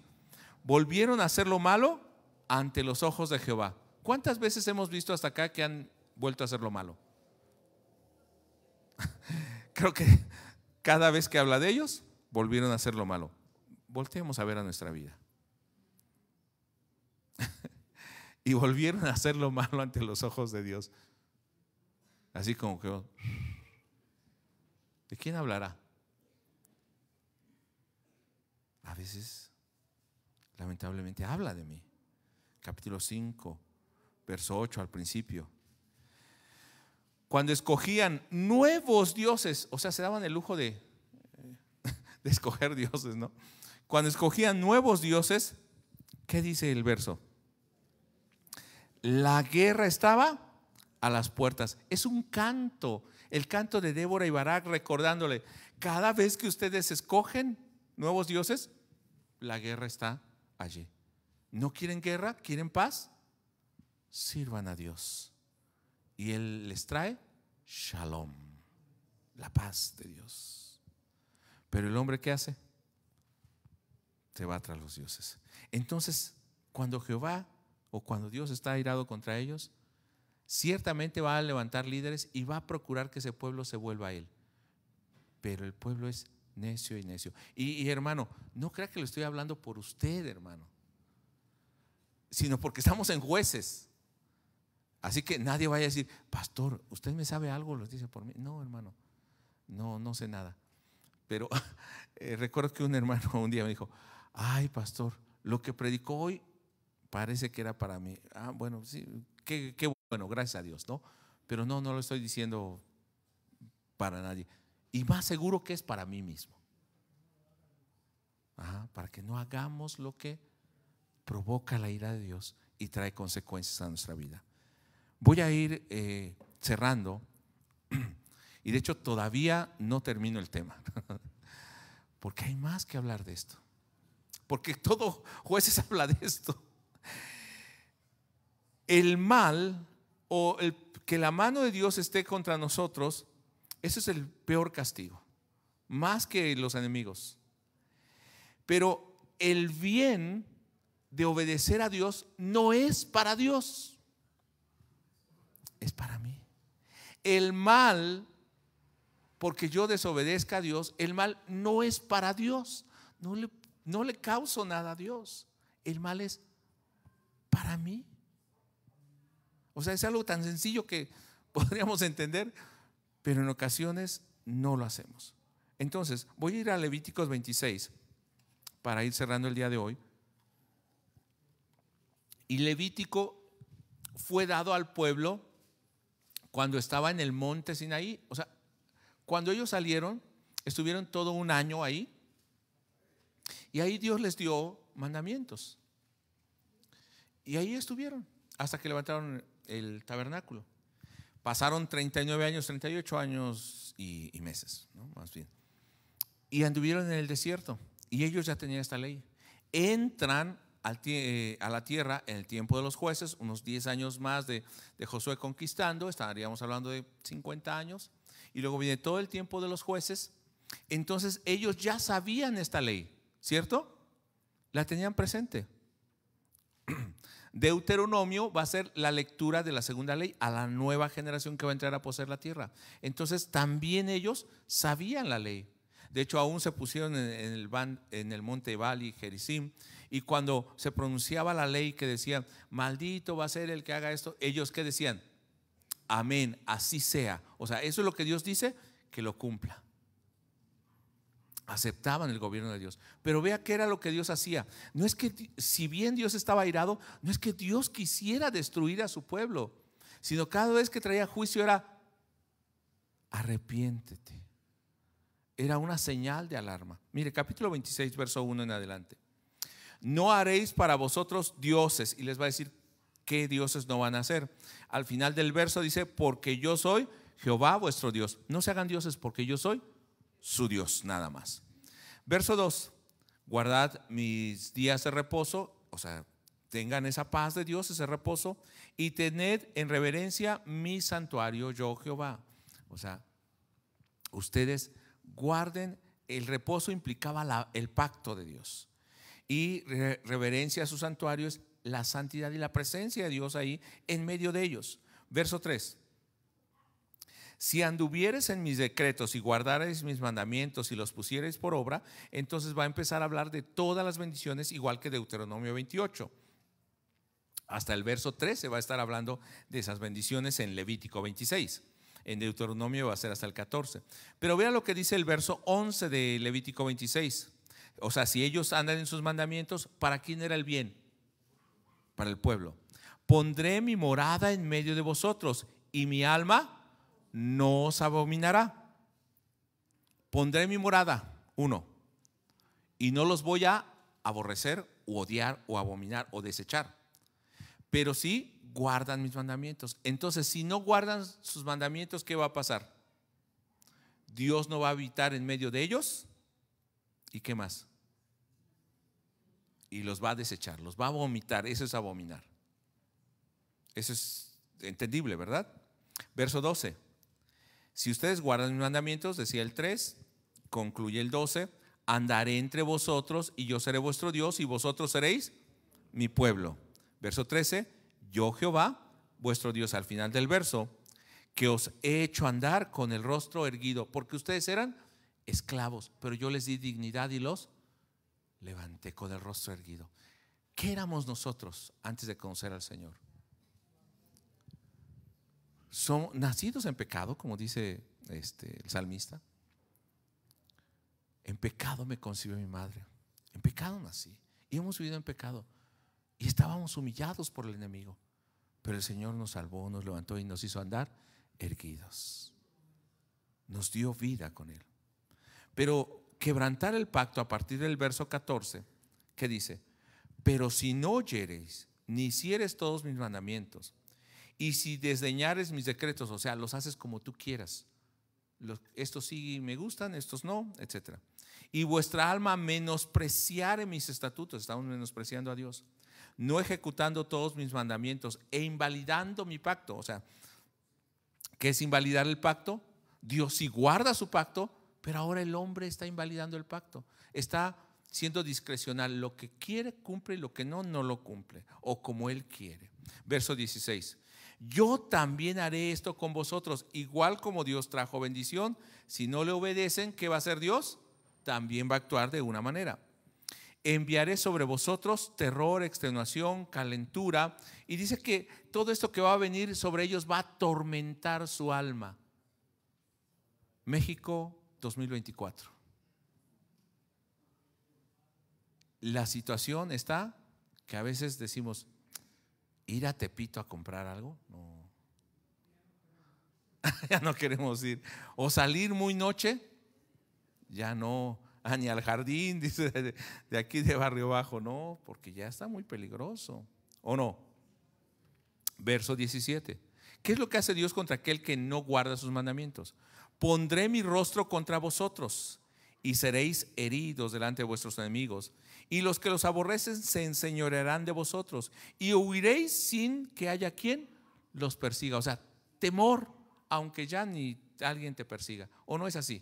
Volvieron a hacer lo malo ante los ojos de Jehová. ¿Cuántas veces hemos visto hasta acá que han vuelto a hacer lo malo? Creo que cada vez que habla de ellos, volvieron a hacer lo malo. Volteemos a ver a nuestra vida. Y volvieron a hacer lo malo ante los ojos de Dios. Así como que, ¿de quién hablará? A veces, lamentablemente, habla de mí. Capítulo 5, verso 8 al principio. Cuando escogían nuevos dioses, o sea, se daban el lujo de escoger dioses, ¿no? Cuando escogían nuevos dioses, ¿qué dice el verso? La guerra estaba a las puertas. Es un canto, el canto de Débora y Barak, recordándole, cada vez que ustedes escogen nuevos dioses, la guerra está allí. ¿No quieren guerra? ¿Quieren paz? Sirvan a Dios y Él les trae Shalom, la paz de Dios. Pero el hombre, ¿qué hace? Se va tras los dioses. Entonces, cuando Jehová o cuando Dios está airado contra ellos, ciertamente va a levantar líderes y va a procurar que ese pueblo se vuelva a Él. Pero el pueblo es necio y necio. Y hermano, no crea que lo estoy hablando por usted, hermano, sino porque estamos en Jueces. Así que nadie vaya a decir, pastor, ¿usted me sabe algo? Lo dice por mí. No, hermano, no sé nada. Pero recuerdo que un hermano un día me dijo, ay, pastor, lo que predicó hoy parece que era para mí. Ah, bueno, sí, qué bueno, gracias a Dios, ¿no? Pero no lo estoy diciendo para nadie. Y más seguro que es para mí mismo. Para que no hagamos lo que provoca la ira de Dios y trae consecuencias a nuestra vida. Voy a ir cerrando. Y de hecho todavía no termino el tema, porque hay más que hablar de esto. Porque todo Jueces habla de esto. El mal o que la mano de Dios esté contra nosotros, ese es el peor castigo, más que los enemigos. Pero el bien de obedecer a Dios no es para Dios, es para mí. El mal, porque yo desobedezca a Dios, el mal no es para Dios. No le causo nada a Dios. El mal es para mí. O sea, es algo tan sencillo que podríamos entender, pero en ocasiones no lo hacemos. Entonces, voy a ir a Levíticos 26 para ir cerrando el día de hoy. Y Levítico fue dado al pueblo cuando estaba en el monte Sinaí. O sea, cuando ellos salieron, estuvieron todo un año ahí. Y ahí Dios les dio mandamientos. Y ahí estuvieron hasta que levantaron el tabernáculo. Pasaron 39 años, 38 años y meses, ¿no? Más bien. Y anduvieron en el desierto. Y ellos ya tenían esta ley. Entran a la tierra en el tiempo de los jueces, unos 10 años más de Josué conquistando. Estaríamos hablando de 50 años. Y luego viene todo el tiempo de los jueces. Entonces ellos ya sabían esta ley, ¿cierto? La tenían presente. Deuteronomio va a ser la lectura de la segunda ley a la nueva generación que va a entrar a poseer la tierra. Entonces también ellos sabían la ley. De hecho, aún se pusieron en el monte Ebal y Gerizim, y cuando se pronunciaba la ley que decían, maldito va a ser el que haga esto, ellos ¿qué decían? Amén, así sea. O sea, eso es lo que Dios dice, que lo cumpla. Aceptaban el gobierno de Dios. Pero vea qué era lo que Dios hacía. No es que, si bien Dios estaba airado, no es que Dios quisiera destruir a su pueblo, sino cada vez que traía juicio era arrepiéntete. Era una señal de alarma. Mire, capítulo 26, verso 1 en adelante. No haréis para vosotros dioses. Y les va a decir qué dioses no van a hacer. Al final del verso dice, porque yo soy Jehová vuestro Dios. No se hagan dioses, porque yo soy su Dios, nada más. Verso 2. Guardad mis días de reposo. O sea, tengan esa paz de Dios, ese reposo, y tened en reverencia mi santuario, yo Jehová. O sea, ustedes guarden. El reposo implicaba el pacto de Dios, y reverencia a sus santuarios, la santidad y la presencia de Dios ahí en medio de ellos. Verso 3. Si anduvieres en mis decretos y guardareis mis mandamientos y los pusiereis por obra, entonces va a empezar a hablar de todas las bendiciones, igual que Deuteronomio 28. Hasta el verso 13 va a estar hablando de esas bendiciones en Levítico 26. En Deuteronomio va a ser hasta el 14. Pero vea lo que dice el verso 11 de Levítico 26. O sea, si ellos andan en sus mandamientos, ¿para quién era el bien? Para el pueblo. Pondré mi morada en medio de vosotros y mi alma no os abominará. Pondré mi morada, 1, y no los voy a aborrecer o odiar o abominar o desechar, pero sí guardan mis mandamientos. Entonces, si no guardan sus mandamientos, ¿qué va a pasar? Dios no va a habitar en medio de ellos. ¿Y qué más? Y los va a desechar, los va a vomitar. Eso es abominar. Eso es entendible, ¿verdad? Verso 12. Si ustedes guardan mis mandamientos, decía el 3, concluye el 12, andaré entre vosotros y yo seré vuestro Dios y vosotros seréis mi pueblo. Verso 13, yo Jehová, vuestro Dios. Al final del verso, que os he hecho andar con el rostro erguido, porque ustedes eran esclavos, pero yo les di dignidad y los levanté con el rostro erguido. ¿Qué éramos nosotros antes de conocer al Señor? Son nacidos en pecado, como dice el salmista. En pecado me concibió mi madre. En pecado nací. Y hemos vivido en pecado. Y estábamos humillados por el enemigo. Pero el Señor nos salvó, nos levantó y nos hizo andar erguidos. Nos dio vida con Él. Pero quebrantar el pacto a partir del verso 14, que dice: pero si no oyereis, ni hicieres todos mis mandamientos, y si desdeñares mis decretos, o sea, los haces como tú quieras, estos sí me gustan, estos no, etc. Y vuestra alma menospreciare mis estatutos, estamos menospreciando a Dios, no ejecutando todos mis mandamientos e invalidando mi pacto. O sea, ¿qué es invalidar el pacto? Dios sí guarda su pacto, pero ahora el hombre está invalidando el pacto. Está siendo discrecional. Lo que quiere cumple y lo que no, no lo cumple. O como él quiere. Verso 16. Yo también haré esto con vosotros, igual como Dios trajo bendición. Si no le obedecen, ¿qué va a hacer Dios? También va a actuar de una manera. Enviaré sobre vosotros terror, extenuación, calentura. Y dice que todo esto que va a venir sobre ellos va a atormentar su alma. México 2024. La situación está que a veces decimos: ¿ir a Tepito a comprar algo? No. Ya no queremos ir. O salir muy noche, ya no. Ni al jardín, dice, de aquí de Barrio Bajo, no, porque ya está muy peligroso. ¿O no? Verso 17. ¿Qué es lo que hace Dios contra aquel que no guarda sus mandamientos? Pondré mi rostro contra vosotros y seréis heridos delante de vuestros enemigos, y los que los aborrecen se enseñorearán de vosotros, y huiréis sin que haya quien los persiga. O sea, temor, aunque ya ni alguien te persiga. ¿O no es así?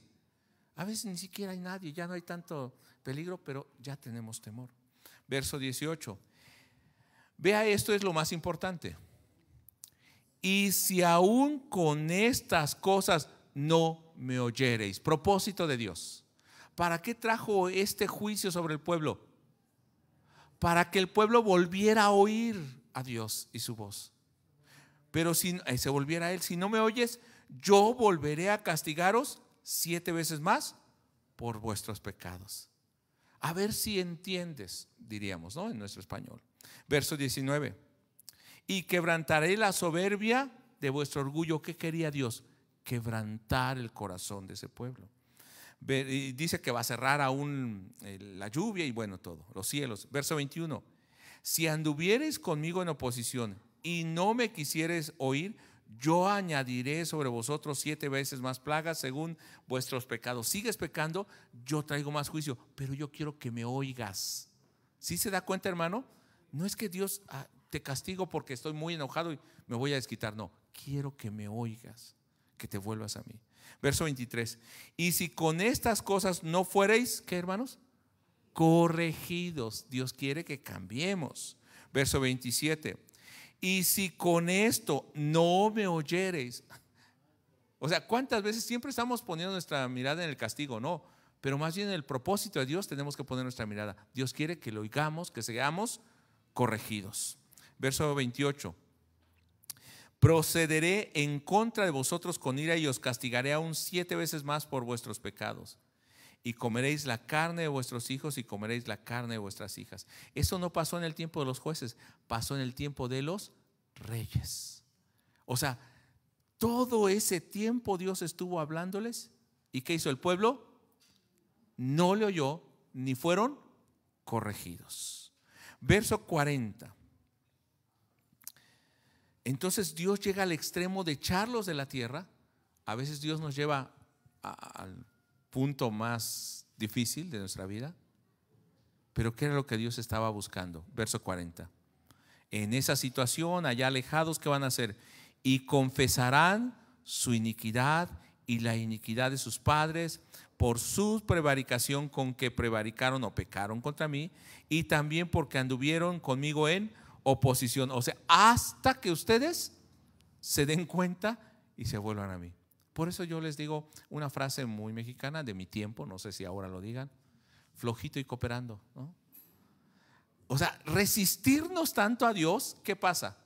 A veces ni siquiera hay nadie, ya no hay tanto peligro, pero ya tenemos temor. Verso 18. Vea, esto es lo más importante. Y si aún con estas cosas no me oyereis. Propósito de Dios. ¿Para qué trajo este juicio sobre el pueblo? Para que el pueblo volviera a oír a Dios y su voz. Pero si se volviera a Él, si no me oyes, yo volveré a castigaros 7 veces más por vuestros pecados. A ver si entiendes, diríamos, ¿no? En nuestro español. Verso 19. Y quebrantaré la soberbia de vuestro orgullo. ¿Qué quería Dios? Quebrantar el corazón de ese pueblo. Y dice que va a cerrar aún la lluvia y bueno, todo, los cielos. Verso 21. Si anduviereis conmigo en oposición y no me quisiereis oír, yo añadiré sobre vosotros 7 veces más plagas según vuestros pecados. Sigues pecando, yo traigo más juicio, pero yo quiero que me oigas. ¿Sí se da cuenta, hermano? No es que Dios te castigo porque estoy muy enojado y me voy a desquitar. No, quiero que me oigas, que te vuelvas a mí. Verso 23. Y si con estas cosas no fuereis, ¿qué, hermanos? Corregidos. Dios quiere que cambiemos. Verso 27. Y si con esto no me oyereis. O sea, ¿cuántas veces siempre estamos poniendo nuestra mirada en el castigo? No, pero más bien en el propósito de Dios tenemos que poner nuestra mirada. Dios quiere que lo oigamos, que seamos corregidos. Verso 28. Procederé en contra de vosotros con ira y os castigaré aún 7 veces más por vuestros pecados. Y comeréis la carne de vuestros hijos y comeréis la carne de vuestras hijas. Eso no pasó en el tiempo de los jueces, pasó en el tiempo de los reyes. O sea, todo ese tiempo Dios estuvo hablándoles. ¿Y qué hizo el pueblo? No le oyó ni fueron corregidos. Verso 40. Entonces Dios llega al extremo de echarlos de la tierra. A veces Dios nos lleva al punto más difícil de nuestra vida. Pero ¿qué era lo que Dios estaba buscando? Verso 40. En esa situación, allá alejados, ¿qué van a hacer? Y confesarán su iniquidad y la iniquidad de sus padres por su prevaricación con que prevaricaron o pecaron contra mí, y también porque anduvieron conmigo en oposición. O sea, hasta que ustedes se den cuenta y se vuelvan a mí. Por eso yo les digo una frase muy mexicana de mi tiempo, no sé si ahora lo digan: flojito y cooperando, ¿no? O sea, resistirnos tanto a Dios, ¿qué pasa?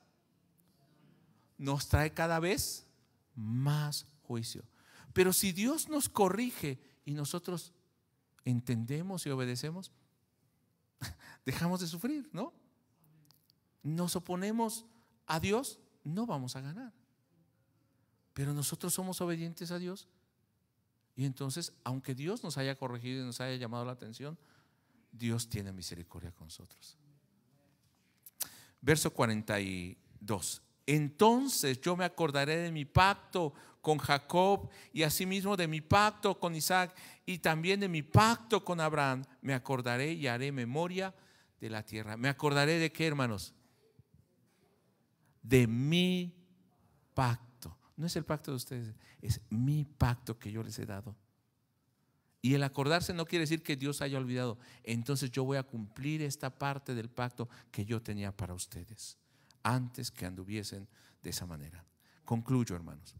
Nos trae cada vez más juicio. Pero si Dios nos corrige y nosotros entendemos y obedecemos, dejamos de sufrir, ¿no? Nos oponemos a Dios, no vamos a ganar. Pero nosotros somos obedientes a Dios. Y entonces, aunque Dios nos haya corregido y nos haya llamado la atención, Dios tiene misericordia con nosotros. Verso 42. Entonces yo me acordaré de mi pacto con Jacob y asimismo de mi pacto con Isaac y también de mi pacto con Abraham. Me acordaré y haré memoria de la tierra. ¿Me acordaré de qué, hermanos? De mi pacto. No es el pacto de ustedes, es mi pacto que yo les he dado. Y el acordarse no quiere decir que Dios haya olvidado. Entonces yo voy a cumplir esta parte del pacto que yo tenía para ustedes, antes que anduviesen de esa manera. Concluyo, hermanos.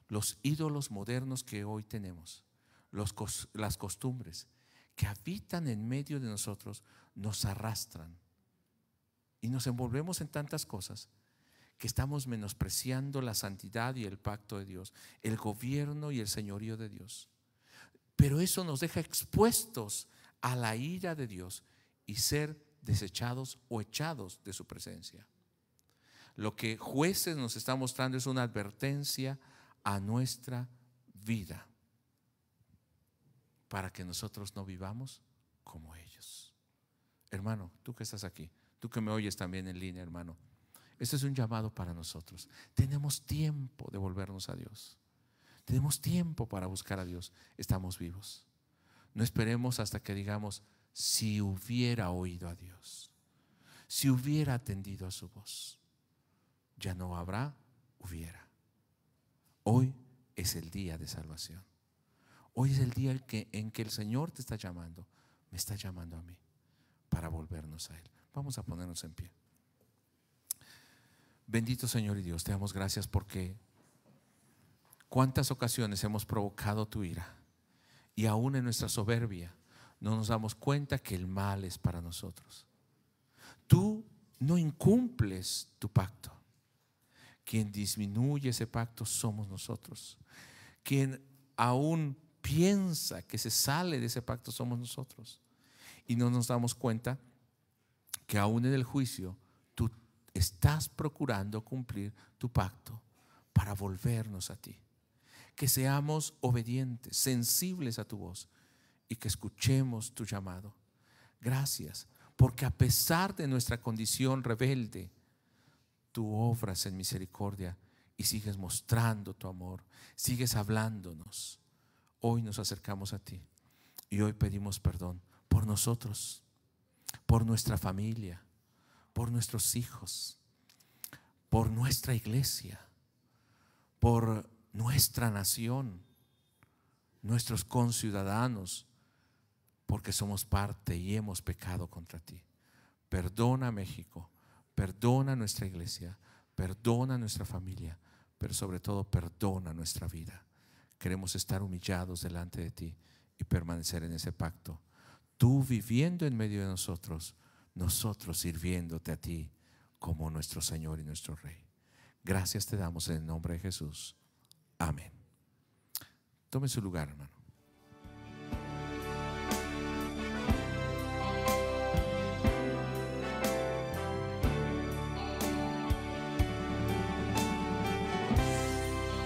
Los ídolos modernos que hoy tenemos, las costumbres que habitan en medio de nosotros, nos arrastran y nos envolvemos en tantas cosas que estamos menospreciando la santidad y el pacto de Dios, el gobierno y el señorío de Dios. Pero eso nos deja expuestos a la ira de Dios y ser desechados o echados de su presencia. Lo que Jueces nos está mostrando es una advertencia a nuestra vida para que nosotros no vivamos como ellos. Hermano, tú que estás aquí, tú que me oyes también en línea, hermano, este es un llamado para nosotros. Tenemos tiempo de volvernos a Dios. Tenemos tiempo para buscar a Dios. Estamos vivos. No esperemos hasta que digamos, si hubiera oído a Dios, si hubiera atendido a su voz. Ya no habrá, hubiera. Hoy es el día de salvación. Hoy es el día en que el Señor te está llamando, me está llamando a mí, para volvernos a Él. Vamos a ponernos en pie. Bendito Señor y Dios, te damos gracias porque cuántas ocasiones hemos provocado tu ira y aún en nuestra soberbia no nos damos cuenta que el mal es para nosotros. Tú no incumples tu pacto. Quien disminuye ese pacto somos nosotros. Quien aún piensa que se sale de ese pacto somos nosotros. Y no nos damos cuenta que aún en el juicio tú estás procurando cumplir tu pacto para volvernos a ti. Que seamos obedientes, sensibles a tu voz y que escuchemos tu llamado. Gracias, porque a pesar de nuestra condición rebelde, tú obras en misericordia y sigues mostrando tu amor, sigues hablándonos. Hoy nos acercamos a ti y hoy pedimos perdón por nosotros, por nuestra familia, por nuestros hijos, por nuestra iglesia, por nuestra nación, nuestros conciudadanos, porque somos parte y hemos pecado contra ti. Perdona México, perdona nuestra iglesia, perdona nuestra familia, pero sobre todo perdona nuestra vida. Queremos estar humillados delante de ti y permanecer en ese pacto. Tú viviendo en medio de nosotros, nosotros sirviéndote a ti como nuestro Señor y nuestro Rey. Gracias te damos en el nombre de Jesús. Amén. Tome su lugar, hermano.